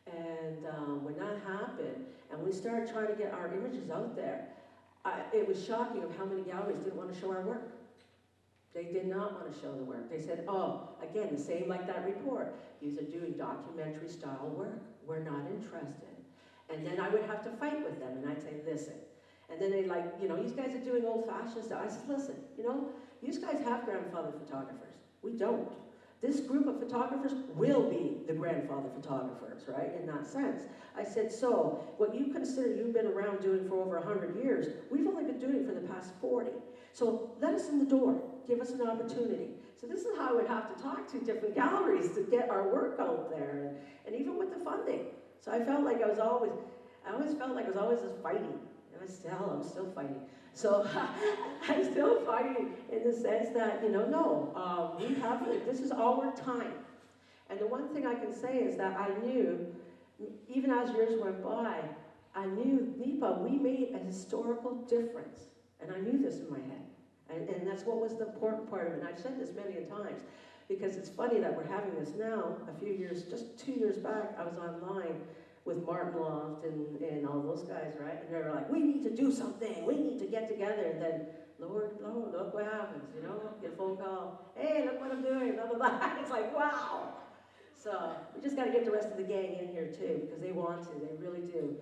And when that happened, and we started trying to get our images out there, it was shocking of how many galleries didn't want to show our work. They did not want to show the work. They said, oh, again, the same like that report. These are doing documentary style work. We're not interested. And then I would have to fight with them, and I'd say, listen. And then they'd like, you know, you guys are doing old-fashioned stuff. I said, listen, you know, you guys have grandfather photographers. We don't. This group of photographers will be the grandfather photographers, right, in that sense. I said, so what you consider you've been around doing for over 100 years, we've only been doing it for the past 40. So let us in the door. Give us an opportunity. So this is how I would have to talk to different galleries to get our work out there, and even with the funding. So I felt like I always felt like I was always just fighting. And I'm still fighting. So I'm still fighting in the sense that, you know, no, we have, this is our time. And the one thing I can say is that I knew, even as years went by, I knew NEPA, we made a historical difference. And I knew this in my head. And that's what was the important part of it. And I've said this many a times, because it's funny that we're having this now, just 2 years back, I was online with Martin Loft and all those guys, right? And they were like, we need to do something, we need to get together. And then, Lord, look what happens, you know? Get a phone call, hey, look what I'm doing, blah, blah, blah. It's like, wow. So we just got to get the rest of the gang in here too, because they want to, they really do.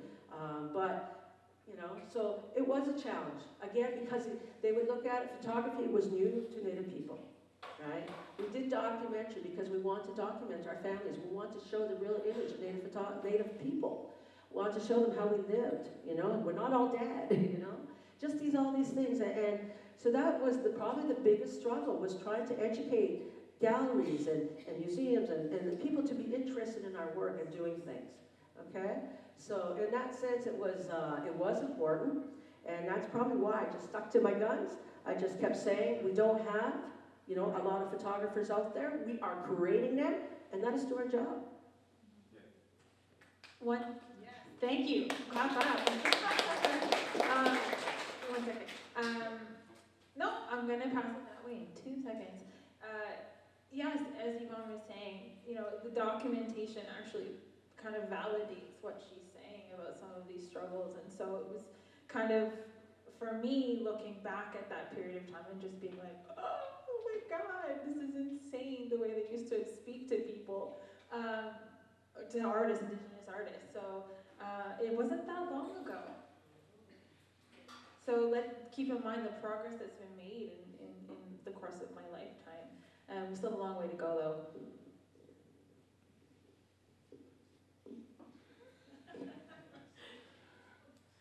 You know, so it was a challenge. Again, because they would look at it, photography was new to Native people, right? We did documentary because we want to document our families. We want to show the real image of Native people. We want to show them how we lived, you know? We're not all dead, you know? Just all these things. And so that was probably the biggest struggle, was trying to educate galleries and museums and the people to be interested in our work and doing things, okay? So in that sense, it was important, and that's probably why I just stuck to my guns. I just kept saying, we don't have, you know, a lot of photographers out there. We are creating them, and let us do our job. One, thank you. Clap up. 1 second. No, I'm gonna pass it that way in 2 seconds. Yes, as Yvonne was saying, you know, the documentation actually kind of validates what she's saying about some of these struggles, and so it was kind of, for me, looking back at that period of time and just being like, oh my God, this is insane the way they used to speak to people, to artists, Indigenous artists. So it wasn't that long ago. So let's keep in mind the progress that's been made in the course of my lifetime. We still have a long way to go though.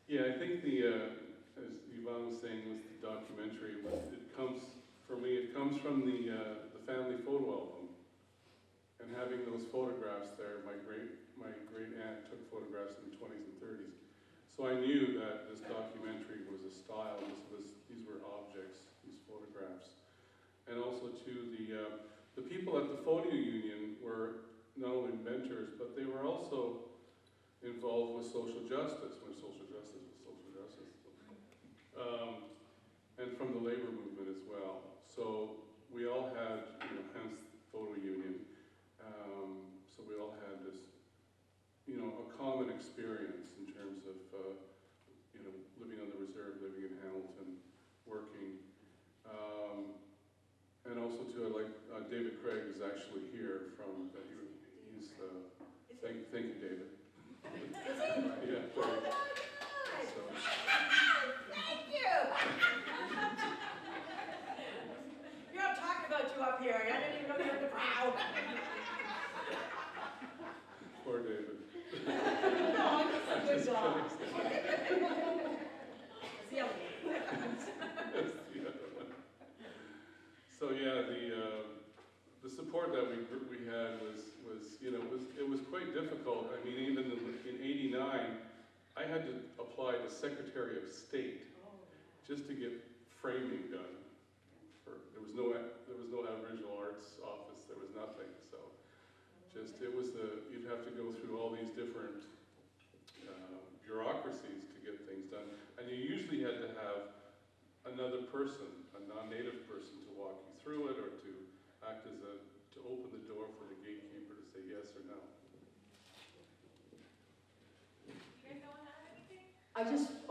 Yeah, I think as Yvonne was saying with the documentary, it comes from the family photo album. And having those photographs there, my great aunt took photographs in the 20s and 30s. So I knew that this documentary was a style, these were objects, these photographs. And also too, the people at the photo union were not only mentors, but they were also involved with social justice, when social justice was social justice. And from the labor movement as well. So we all had, you know, hence photo union. So we all had this, you know, a common experience in terms of, you know, living on the reserve, living in Hamilton, working. And also too, I like, David Craig is actually here from, he's, thank you, David. Yeah, sorry. So. Thank you! You're not talking about you up here. I didn't even know you were in the crowd. Poor David. No, I'm just a good dog. It's the other That's the other one. So yeah, the support that we had was you know, it was quite difficult. I mean, even in '89, I had to apply to Secretary of State just to get framing done. There was no Aboriginal Arts Office. There was nothing. So you'd have to go through all these different bureaucracies to get things done, and you usually had to have another person, a non-native person, to walk you through it or to act as to open the door for the gatekeeper to say yes or no. You guys don't have anything? I just,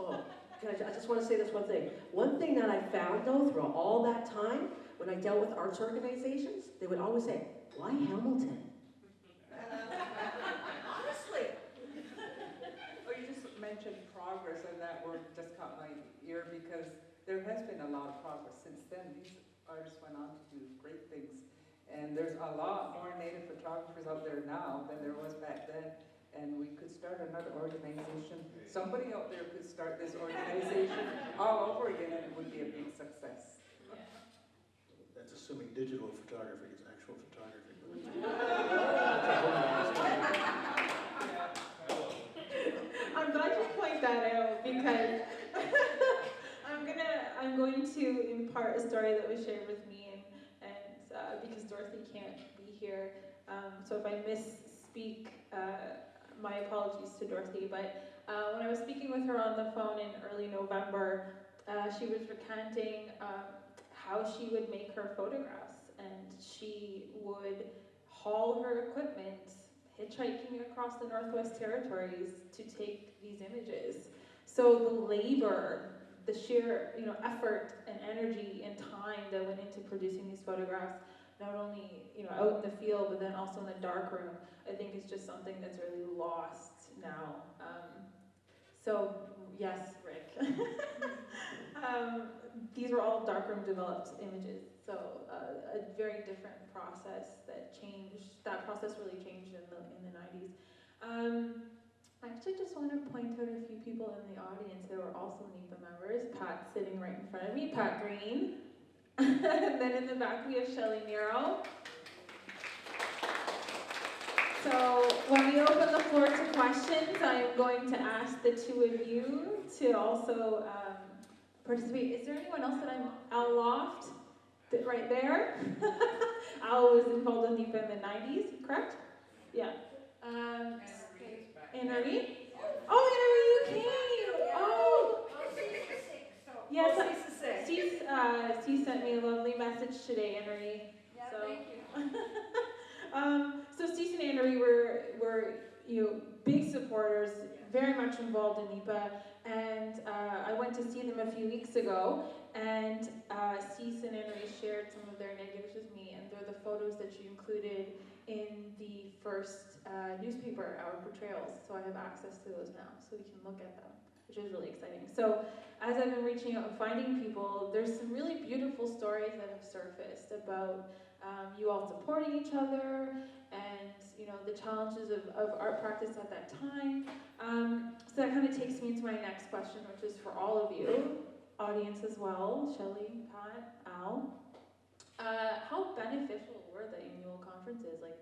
I just want to say this one thing. One thing that I found though through all that time, when I dealt with arts organizations, they would always say, why Hamilton? Honestly. Oh, you just mentioned progress, and that word just caught my ear because there has been a lot of progress since then. These artists went on to do great things. And there's a lot more native photographers out there now than there was back then. And we could start another organization. Somebody out there could start this organization all over again, and it would be a big success. That's assuming digital photography is actual photography. I'm glad you point that out because I'm going to impart a story that was shared with me and because Dorothy can't be here, so if I misspeak, my apologies to Dorothy. But when I was speaking with her on the phone in early November, she was recanting how she would make her photographs, and she would haul her equipment, hitchhiking across the Northwest Territories to take these images. So the labor, the sheer effort and energy and time that went into producing these photographs, not only out in the field but then also in the darkroom, I think is just something that's really lost now. So yes, Rick. These were all darkroom developed images, so a very different process that changed. That process really changed in the 90s. I actually just want to point out a few people in the audience that were also NEPA members. Pat sitting right in front of me, Pat Green. And then in the back we have Shelley Nero. So when we open the floor to questions, I am going to ask the two of you to also participate. Is there anyone else that I'm Al Loft? Right there. Al was involved in NEPA in the 90s, correct? Yeah. Anne-Marie? Oh, Anne-Marie, you came! Oh! Yes, she sent me a lovely message today, Anne-Marie. Yeah, So. thank you. So Steve and Anne-Marie were big supporters, very much involved in NEPA, and I went to see them a few weeks ago, and Cease and Anne-Marie shared some of their negatives with me, and they're the photos that you included in the first newspaper, Our Portrayals, so I have access to those now, so we can look at them, which is really exciting. So as I've been reaching out and finding people, there's some really beautiful stories that have surfaced about you all supporting each other, and the challenges of art practice at that time. So that kind of takes me into my next question, which is for all of you, audience as well, Shelley, Pat, Al. How beneficial were the annual conferences? Like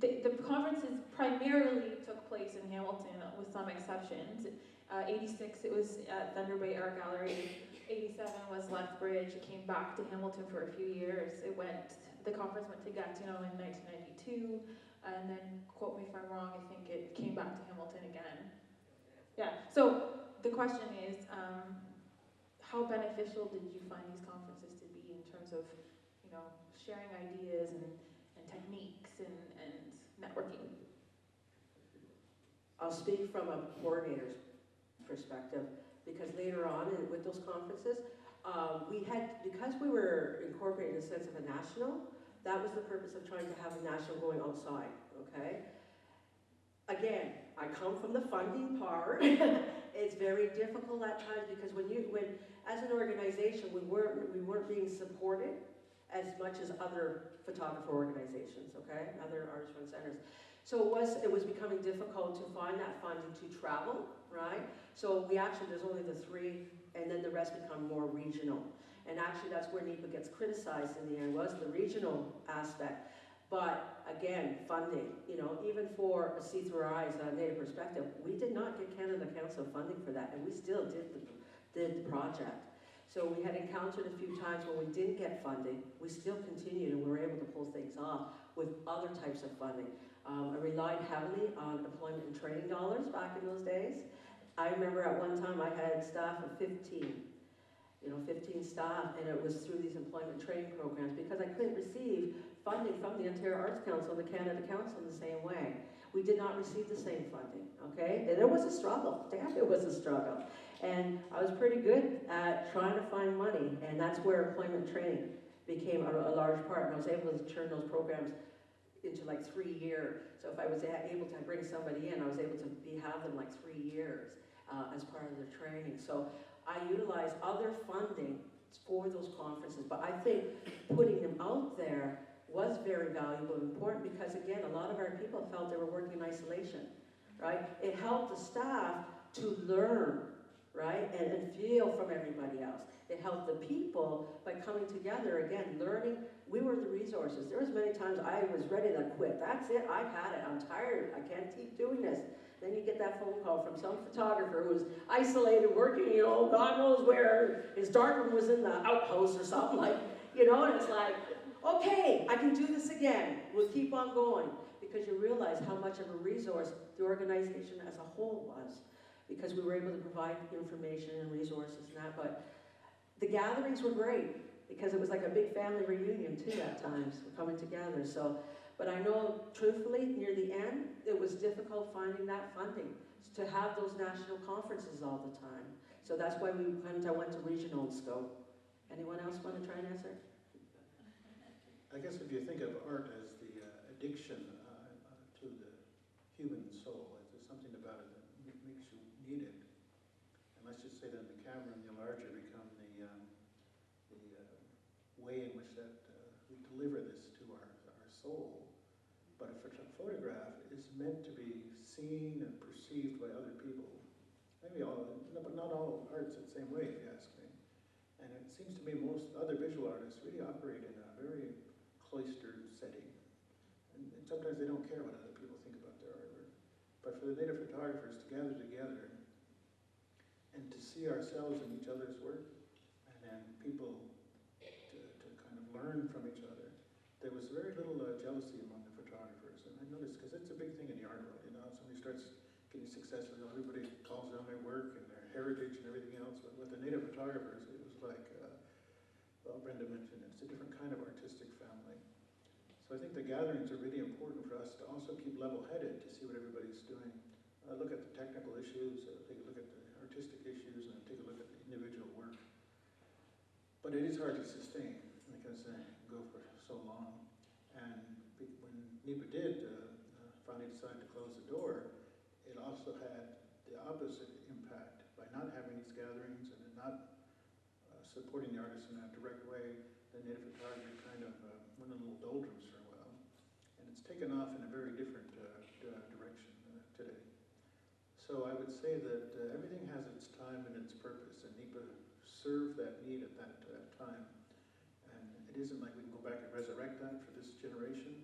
the conferences primarily took place in Hamilton, with some exceptions. 86, it was at Thunder Bay Art Gallery. 87 was Lethbridge. It came back to Hamilton for a few years. The conference went to Gatineau in 1992, and then, quote me if I'm wrong, I think it came back to Hamilton again. Yeah, so the question is, how beneficial did you find these conferences to be in terms of, sharing ideas and techniques and networking? I'll speak from a coordinator's perspective, because later on with those conferences, because we were incorporated in the sense of a national, that was the purpose of trying to have a national going outside, okay? Again, I come from the funding part. It's very difficult at times because when as an organization, we weren't being supported as much as other photographer organizations, okay? Other artist-run centers. So it was becoming difficult to find that funding to travel, right? So there's only the 3, and then the rest become more regional. And actually that's where NEPA gets criticized in the end, was the regional aspect. But again, funding, even for a See Through Our Eyes, a Native Perspective, we did not get Canada Council funding for that, and we still did the project. So we had encountered a few times when we didn't get funding. We still continued, and we were able to pull things off with other types of funding. I relied heavily on employment and training dollars back in those days. I remember at one time I had staff of 15, 15 staff, and it was through these employment training programs because I couldn't receive funding from the Ontario Arts Council and the Canada Council in the same way. We did not receive the same funding, okay? And it was a struggle, damn, it was a struggle. And I was pretty good at trying to find money, and that's where employment training became a large part. And I was able to turn those programs into like 3 years. So if I was able to bring somebody in, I was able to have them like 3 years as part of their training. So I utilized other funding for those conferences, but I think putting them out there was very valuable and important because, again, a lot of our people felt they were working in isolation, right? It helped the staff to learn, right, and feel from everybody else. It helped the people by coming together, again, learning. We were the resources. There was many times I was ready to quit. That's it, I've had it, I'm tired, I can't keep doing this. Then you get that phone call from some photographer who's isolated, working, you know, God knows where. His darkroom was in the outhouse or something like, you know, and it's like, okay, I can do this again. We'll keep on going. Because you realize how much of a resource the organization as a whole was. Because we were able to provide information and resources and that. But the gatherings were great. Because it was like a big family reunion too at times. We're coming together. So, but I know, truthfully, near the end, it was difficult finding that funding to have those national conferences all the time. So that's why I went to regional scope. Anyone else want to try and answer? I guess if you think of art as the addiction to the human soul, there's something about it that makes you need it. And let's just say that the camera and the enlarger become the way in which that we deliver this to our soul. But a photograph is meant to be seen and perceived by other people. Maybe all, but not all art's the same way, if you ask me. And it seems to me most other visual artists really operate in a very cloistered setting. And sometimes they don't care what other people think about their artwork. But for the native photographers to gather together and to see ourselves in each other's work, and then people to kind of learn from each other, there was very little jealousy among the photographers. And I noticed, because it's a big thing in the art world, you know, somebody starts getting successful, everybody calls down their work and their heritage and everything else. But with the native photographers, it was like, well, Brenda mentioned it, it's a different kind of artistic family. So I think the gatherings are really important for us to also keep level-headed to see what everybody's doing. Look at the technical issues, take a look at the artistic issues, and take a look at the individual work. But it is hard to sustain because they go for so long. And when NEPA did finally decide to close the door, it also had the opposite impact by not having these gatherings and not supporting the artists in a direct way. The native photography kind of went in a little doldrums for a while. And it's taken off in a very different direction today. So I would say that everything has its time and its purpose, and NEPA served that need at that time. And it isn't like we can go back and resurrect that for this generation,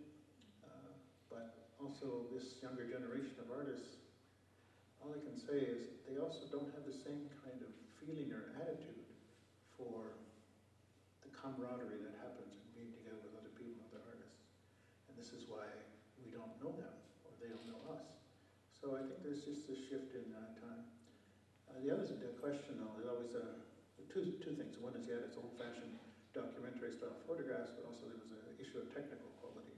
but also this younger generation of artists, all I can say is they also don't have the same kind of feeling or attitude for the camaraderie that happens in being together with other people, other artists. And this is why we don't know them, or they don't know us. So I think there's just a shift in time. The other question, though, is always two things. One is, yeah, it's old-fashioned documentary style photographs, but also there was an issue of technical quality.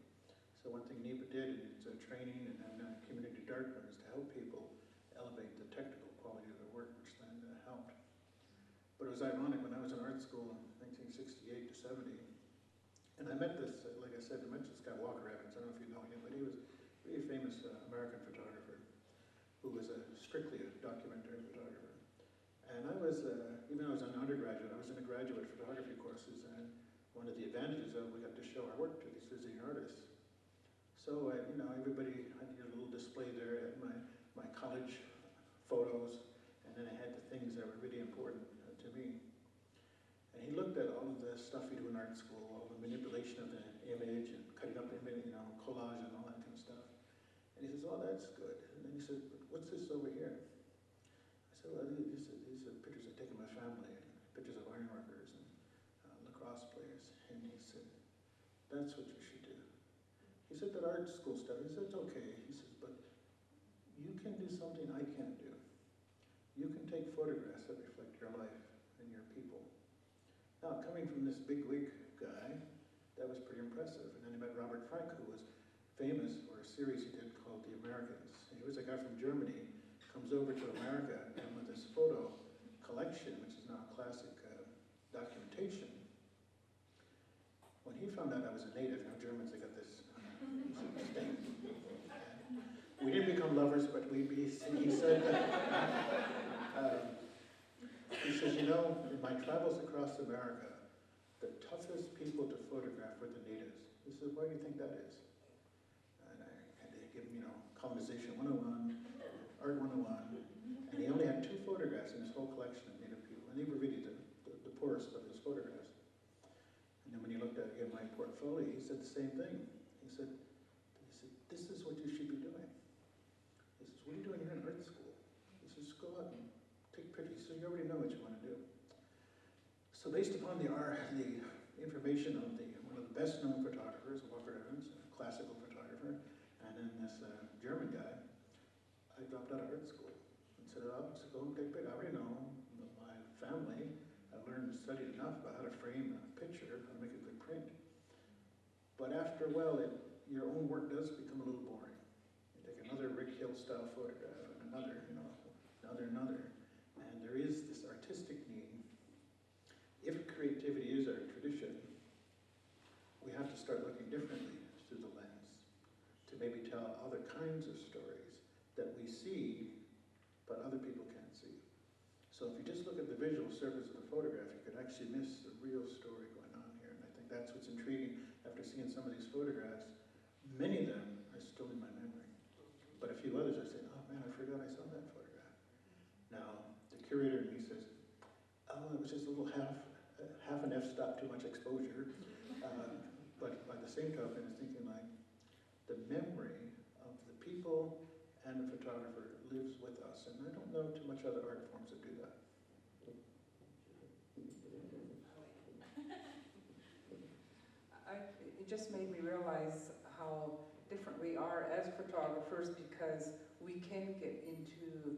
So one thing NEPA did in its training and community darkroom is to help people elevate the technical quality of their work, which then helped. But it was ironic, when I was in art school in 1968 to 70, and I met this, like I said, I met this guy Walker Evans. I don't know if you know him, but he was a really famous American photographer who was strictly a documentary photographer. And I was, even though I was an undergraduate, I was in a graduate photography courses, and one of the advantages of we got to show our work to these visiting artists. So, you know, everybody, I did a little display there. I had my college photos, and then I had the things that were really important to me. And he looked at all of the stuff you do in art school, all the manipulation of the image and cutting up the image, you know, collage and all that kind of stuff. And he says, oh, that's good. And then he said, what's this over here? I said, well, these are pictures I've taken of my family, and pictures of ironworkers and lacrosse players. And he said, that's what you should do. He said that art school stuff, he said, it's okay. He says, but you can do something I can't do. You can take photographs that reflect your life and your people. Now, coming from this big wig guy, that was pretty impressive. And then he met Robert Frank, who was famous for a series he did called The Americans. And he was a guy from Germany, comes over to America, and with his photo collection, which is now classic documentation, when he found out I was a native, now Germans, they got this thing. We didn't become lovers, but he said, he says, you know, in my travels across America, the toughest people to photograph were the natives. He says, why do you think that is? And I had to give him, colonization 101, art 101, and he only had 2 photographs in his whole collection of native people, and they were really the poorest of his photographs. And then when he looked at again my portfolio, he said the same thing. He said, this is what you should be doing. He says, what are you doing here in art school? He says, go out and take pictures, so you already know what you want to do. So based upon the information of one of the best known photographers, Walter Evans, a classical photographer, and then this German guy, I dropped out of art school and said, oh, so go and take pictures. I already know my family. I learned, studied enough about how to frame a picture, how to make a good print. But after a while, your own work does become a little boring. You take another Rick Hill style photograph and another, another. And there is this artistic need. If creativity is our tradition, we have to start looking differently through the lens to maybe tell other kinds of stories that we see, but other people can't see. So if you just look at the visual surface of the photograph, you could actually miss the real story going on here. And I think that's what's intriguing after seeing some of these photographs. Many of them are still in my memory. But a few others are saying, oh man, I forgot I saw that photograph. Now, the curator in me says, oh, it was just a little half an f-stop too much exposure. But by the same token, it's thinking like, the memory of the people and the photographer lives with us. And I don't know too much other art forms that do that. It just made me realize how different we are as photographers, because we can get into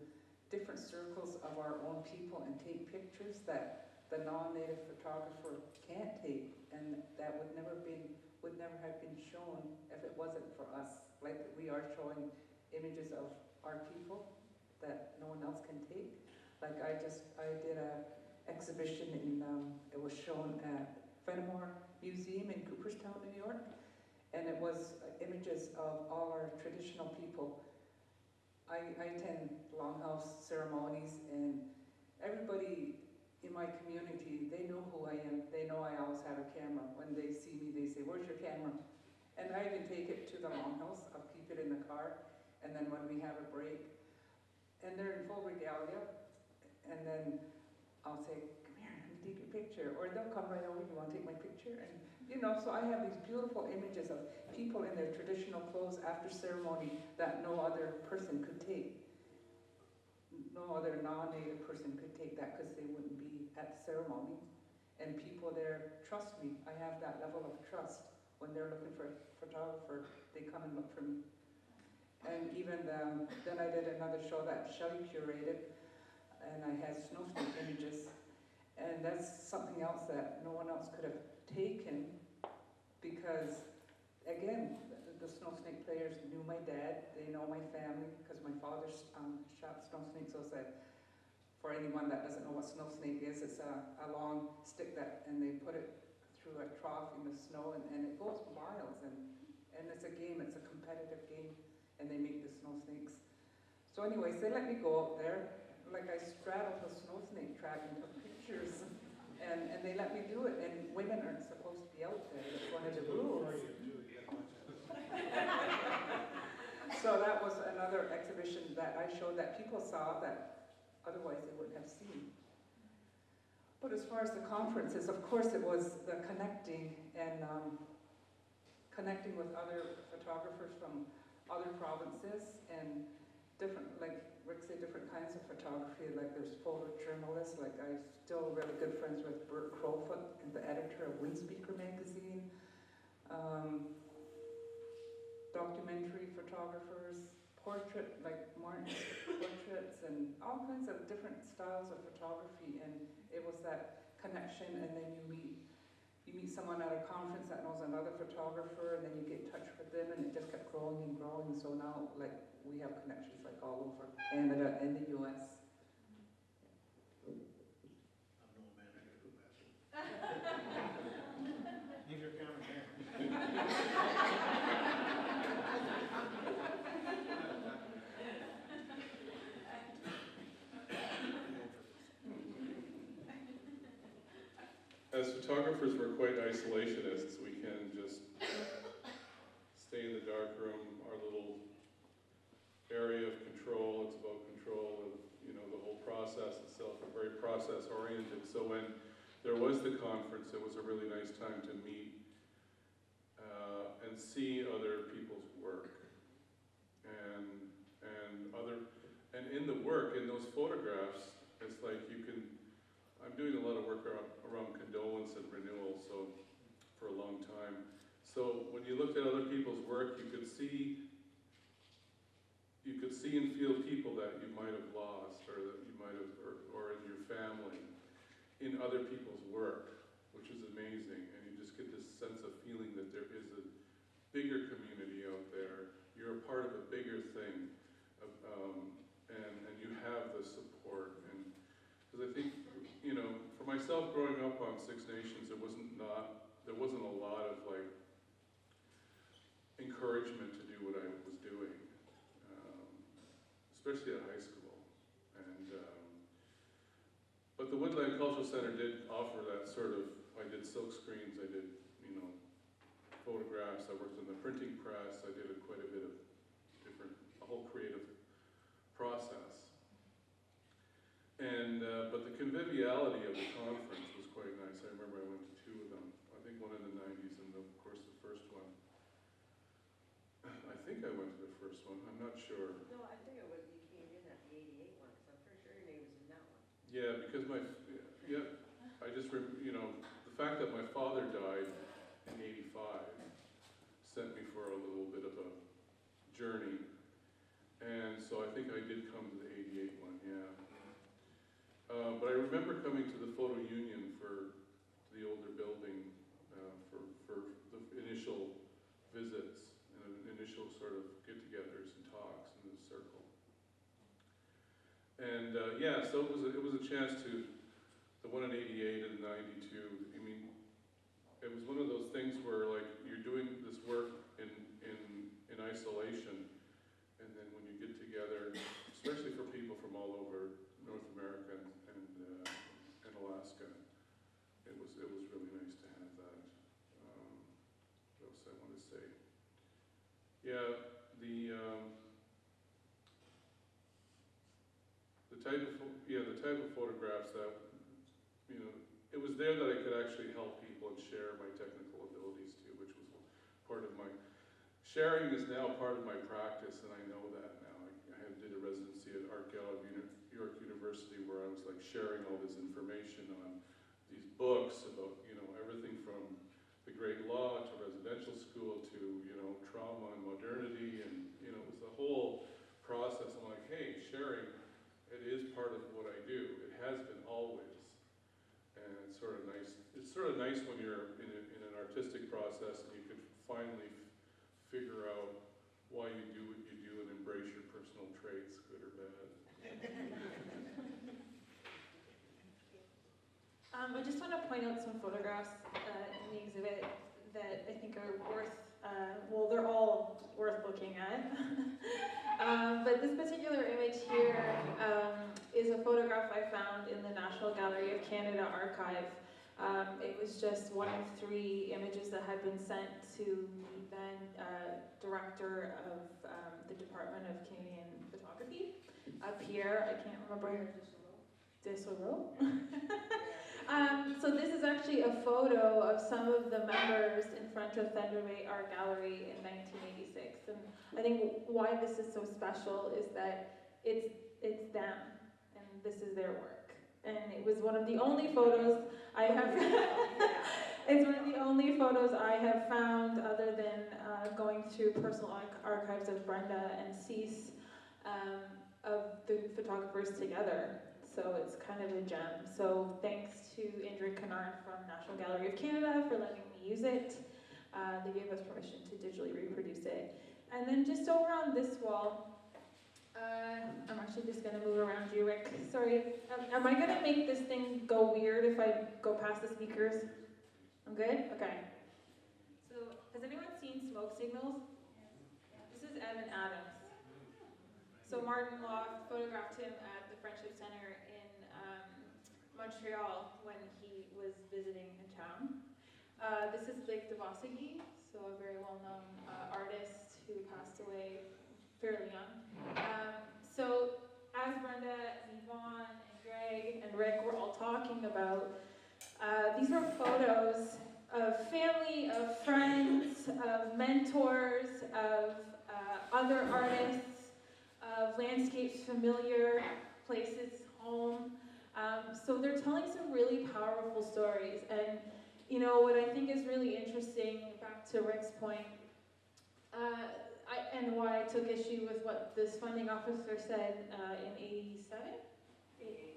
different circles of our own people and take pictures that the non-native photographer can't take, and that would never have been shown if it wasn't for us. Like we are showing images of our people that no one else can take. Like I did a exhibition in, it was shown at Fenimore Museum in Cooperstown, New York, and it was images of all our traditional people. I attend longhouse ceremonies, and everybody in my community, they know who I am. They know I always have a camera. When they see me, they say, where's your camera? And I even take it to the longhouse. I'll keep it in the car, and then when we have a break, and they're in full regalia, and then I'll say, come here, let me take your picture. Or they'll come right over, you want to take my picture? And so I have these beautiful images of people in their traditional clothes after ceremony that no other person could take. No other non-native person could take that because they wouldn't be at the ceremony. And people there trust me. I have that level of trust. When they're looking for a photographer, they come and look for me. And even then I did another show that Shelley curated, and I had snow snake images. And that's something else that no one else could have taken, because, again, the snow snake players knew my dad. They know my family, because my father shot snow snakes. So for anyone that doesn't know what snow snake is, it's a long stick and they put it through a trough in the snow, and it goes miles. And it's a game. It's a competitive game, and they make the snow snakes. So anyways, they let me go out there. Like I straddled the snow snake track and took pictures, and they let me do it. And women aren't supposed to be out there. It's one of the rules. So that was another exhibition that I showed that people saw that otherwise they wouldn't have seen. But as far as the conferences, of course it was the connecting and connecting with other photographers from other provinces and different, like Rick said, different kinds of photography. Like there's photojournalists, like I'm still really good friends with Bert Crowfoot, the editor of Windspeaker magazine. Documentary photographers, portrait, like Martin's portraits, and all kinds of different styles of photography. And it was that connection, and then you meet you meet someone at a conference that knows another photographer, and then you get in touch with them, and it just kept growing and growing. So now, like, we have connections like all over Canada and the US. I'm no manager who has. Leave your camera there. As photographers, we're quite isolationists. We can just stay in the dark room, our little area of control. It's about control of, the whole process itself. We're very process oriented. So when there was the conference, it was a really nice time to meet and see other people's work. And in the work, in those photographs, it's like I'm doing a lot of work around condolence and renewal, so for a long time. So when you looked at other people's work, you could see and feel people that you might have lost, or that you might have, or in your family, in other people's work, which is amazing. And you just get this sense of feeling that there is a bigger community out there. You're a part of a bigger thing, and you have the support. And because I think, for myself growing up on Six Nations, there wasn't a lot of like encouragement to do what I was doing, especially at high school. But the Woodland Cultural Center did offer that sort of. I did silk screens. I did photographs. I worked in the printing press. I did quite a bit of a whole creative process. And but the conviviality of the conference was quite nice. I remember I went to two of them. I think one in the 90s, and of course the first one. I think I went to the first one. I'm not sure. No, I think it was, you came in at the 88 one, because I'm pretty sure your name was in that one. Yeah, because I just the fact that my father died in '85 sent me for a little bit of a journey, and so I think I did come to the '88 one. Yeah. But I remember coming to the photo union to the older building for the initial visits and initial sort of get-togethers and talks in the circle. And so it was a chance to, the one in '88 and '92. I mean, it was one of those things where like you're doing this work in isolation, and then when you get together, especially for people from all over North America and Alaska, it was really nice to have that. What else I want to say? Yeah, the type of photographs that it was there that I could actually help people and share my technical abilities too, which was part of my sharing is now part of my practice, and I know that now. I did a residency at Art Gallery of York University where I was like sharing all this information on these books about everything from the Great Law to residential school to trauma and modernity, and it was the whole process. I'm like, hey, sharing, it is part of what I do. It has been always, and it's sort of nice. It's sort of nice when you're in an artistic process and you can finally figure out why you do what you do and embrace your personal traits, good or bad. I just want to point out some photographs in the exhibit that I think are worth, they're all worth looking at. But this particular image here is a photograph I found in the National Gallery of Canada archive. It was just one of 3 images that had been sent to the then director of the Department of Canadian Photography up here. I can't remember. Desault. So this is actually a photo of some of the members in front of Thunder Bay Art Gallery in 1986. And I think why this is so special is that it's them, and this is their work. And it was one of the only photos I have. It's one of the only photos I have found, other than going through personal archives of Brenda and Cease, of the photographers together. so it's kind of a gem. So thanks to Andrew Kennard from National Gallery of Canada for letting me use it. They gave us permission to digitally reproduce it. And then just over on this wall, I'm actually just gonna move around you, Rick. Sorry, am I gonna make this thing go weird if I go past the speakers? I'm good? Okay. So, has anyone seen Smoke Signals? This is Evan Adams. So Martin Loft photographed him at the Friendship Center in Montreal when he was visiting in town. This is Lake Devossegy, so a very well-known artist who passed away fairly young. So as Brenda, Yvonne, and Greg, and Rick were all talking about, these are photos of family, of friends, of mentors, of other artists, of landscapes familiar, places, home. So they're telling some really powerful stories. And you know, what I think is really interesting, back to Rick's point, and why I took issue with what this funding officer said in 87?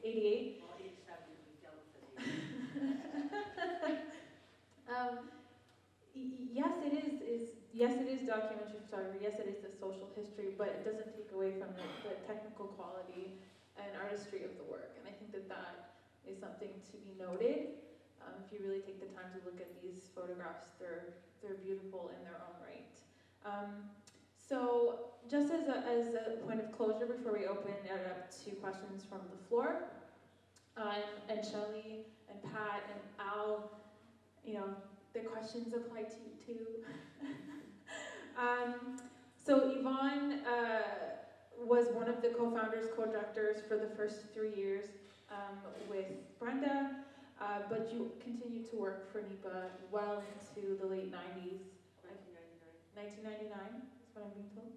88? Well, 87 we dealt with yes, it is documentary photography. Yes, it is the social history, but it doesn't take away from the technical quality and artistry of the work. And I think that that is something to be noted. If you really take the time to look at these photographs, they're beautiful in their own right. So just as a point of closure before we open it up to questions from the floor, and Shelley and Pat and Al, you know, the questions apply to you too. So Yvonne was one of the co-founders, co-directors for the first 3 years with Brenda, but you continued to work for NEPA well into the late 90s. 1999 is what I'm being told.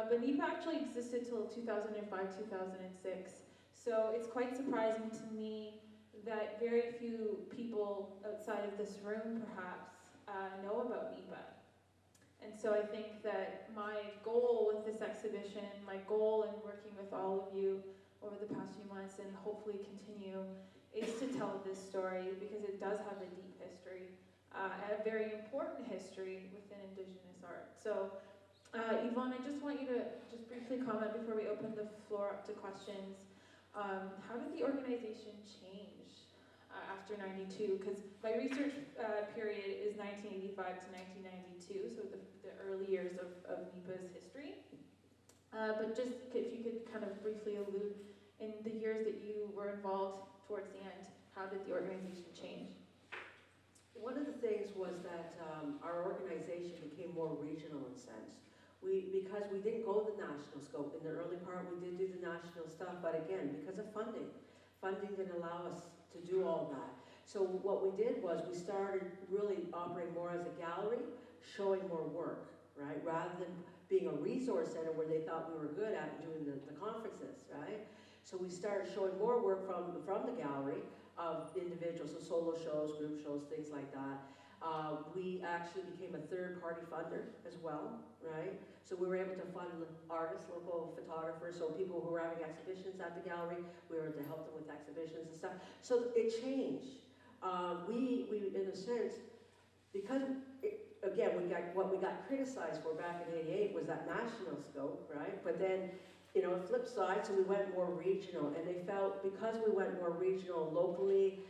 But NEPA actually existed till 2005, 2006. So it's quite surprising to me that very few people outside of this room, perhaps, know about NEPA. And so I think that my goal with this exhibition, my goal in working with all of you over the past few months and hopefully continue, is to tell this story because it does have a deep history, and a very important history within Indigenous art. So Yvonne, I just want you to just briefly comment before we open the floor up to questions. How did the organization change after '92? Because my research period is 1985 to 1992, so the early years of NEPA's history. But just if you could kind of briefly allude, in the years that you were involved towards the end, how did the organization change? One of the things was that our organization became more regional in a sense. Because we didn't go the national scope. In the early part, we did do the national stuff, but again, because of funding didn't allow us to do all that. So what we did was we started really operating more as a gallery, showing more work, right? Rather than being a resource center where they thought we were good at doing the conferences, right? So we started showing more work from the gallery of individuals, so solo shows, group shows, things like that. We actually became a third-party funder as well, right? So we were able to fund artists, local photographers, so people who were having exhibitions at the gallery, we were able to help them with exhibitions and stuff. So it changed. We in a sense, because, again, what we got criticized for back in '88 was that national scope, right? But then, you know, flip side, so we went more regional, and they felt because we went more regional locally,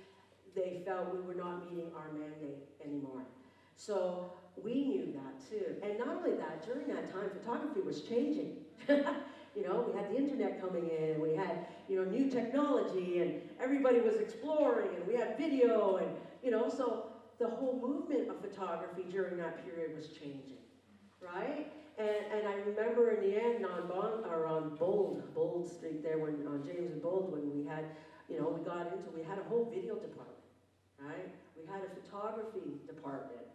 they felt we were not meeting our mandate anymore. So we knew that too. And not only that, during that time, photography was changing. You know, we had the internet coming in, we had, you know, new technology, and everybody was exploring, and we had video, and, you know, so the whole movement of photography during that period was changing, right? And I remember in the end on Bold Street there, when on James and Bold, when we had, you know, we had a whole video department, right? We had a photography department.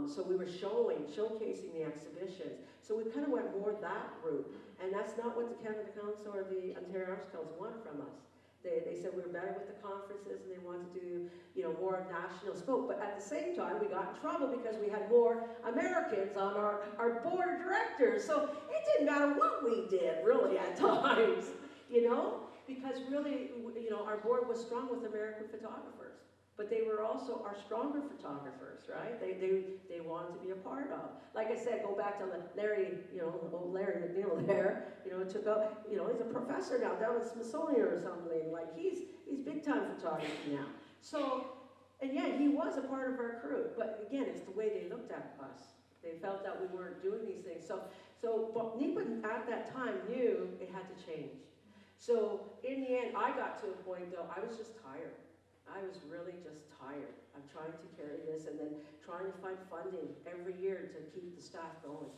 So we were showcasing the exhibitions. So we kind of went more that route. And that's not what the Canada Council or the Ontario Arts Council wanted from us. They said we were better with the conferences and they wanted to do, you know, more national scope. But at the same time, we got in trouble because we had more Americans on our board of directors. So it didn't matter what we did, really, at times, you know? because really, you know, our board was strong with American photographers, but they were also our stronger photographers, right? They wanted to be a part of. Like I said, go back to Larry, you know, old Larry McNeil there, you know, took up, you know, he's a professor now down at Smithsonian or something, like he's big time photography now. So, and yeah, he was a part of our crew, but again, it's the way they looked at us. They felt that we weren't doing these things. But NEPA at that time knew it had to change. So in the end, I got to a point though, I was just tired. I was really just tired. I'm trying to carry this and then trying to find funding every year to keep the staff going,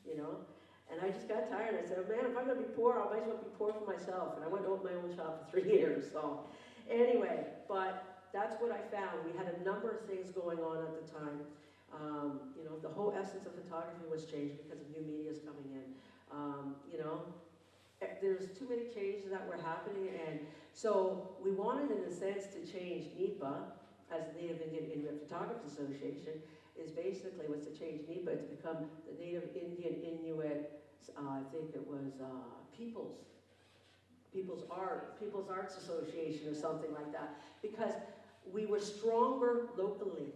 you know? And I just got tired. I said, man, if I'm gonna be poor, I might as well be poor for myself. And I went to open my own shop for 3 years, so. Anyway, but that's what I found. We had a number of things going on at the time. You know, the whole essence of photography was changed because of new medias coming in. You know, there's too many changes that were happening, and so we wanted, in a sense, to change NEPA, as the Native Indian Inuit Photographers Association, is basically was to change NEPA to become the Native Indian Inuit, I think it was People's Arts Association or something like that, because we were stronger locally.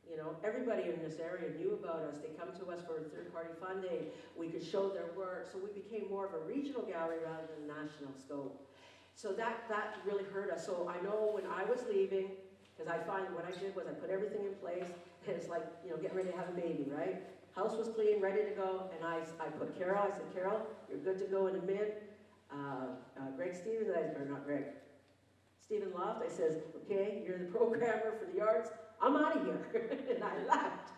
You know, everybody in this area knew about us. They come to us for third-party funding. We could show their work, so we became more of a regional gallery rather than a national scope. So that really hurt us. So I know when I was leaving, because I find what I did was I put everything in place, and it's like, you know, getting ready to have a baby, right? House was clean, ready to go, and I put Carol, I said, Carol, you're good to go in a minute. Greg Stevens, Stephen Loft, I says, okay, you're the programmer for the arts, I'm out of here, and I left.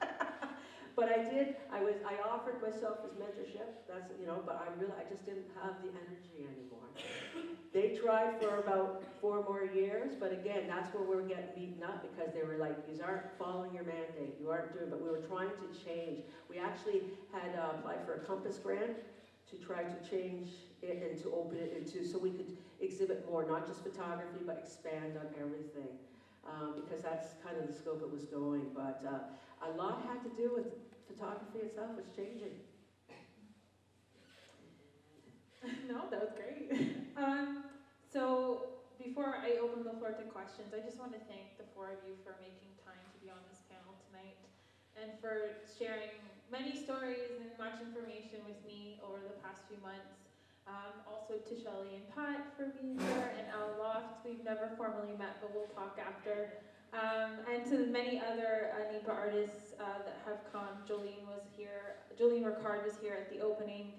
But I offered myself as mentorship, that's, you know, but I just didn't have the energy anymore. They tried for about 4 more years, but again, that's where we were getting beaten up because they were like, you aren't following your mandate, you aren't doing, but we were trying to change. We actually had applied for a Compass grant to try to change it and to open it into, so we could exhibit more, not just photography, but expand on everything. Because that's kind of the scope it was going, but a lot had to do with photography itself was changing. No, that was great. So before I open the floor to questions, I just want to thank the 4 of you for making time to be on this panel tonight and for sharing many stories and much information with me over the past few months. Also to Shelley and Pat for being here, and Al Loft. We've never formally met, but we'll talk after. And to the many other NEPA artists that have come. Jolene Ricard was here at the opening.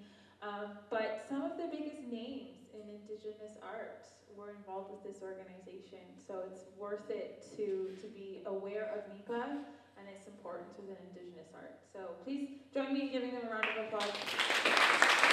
But some of the biggest names in Indigenous art were involved with this organization. So it's worth it to be aware of NEPA and its importance within Indigenous art. So please join me in giving them a round of applause.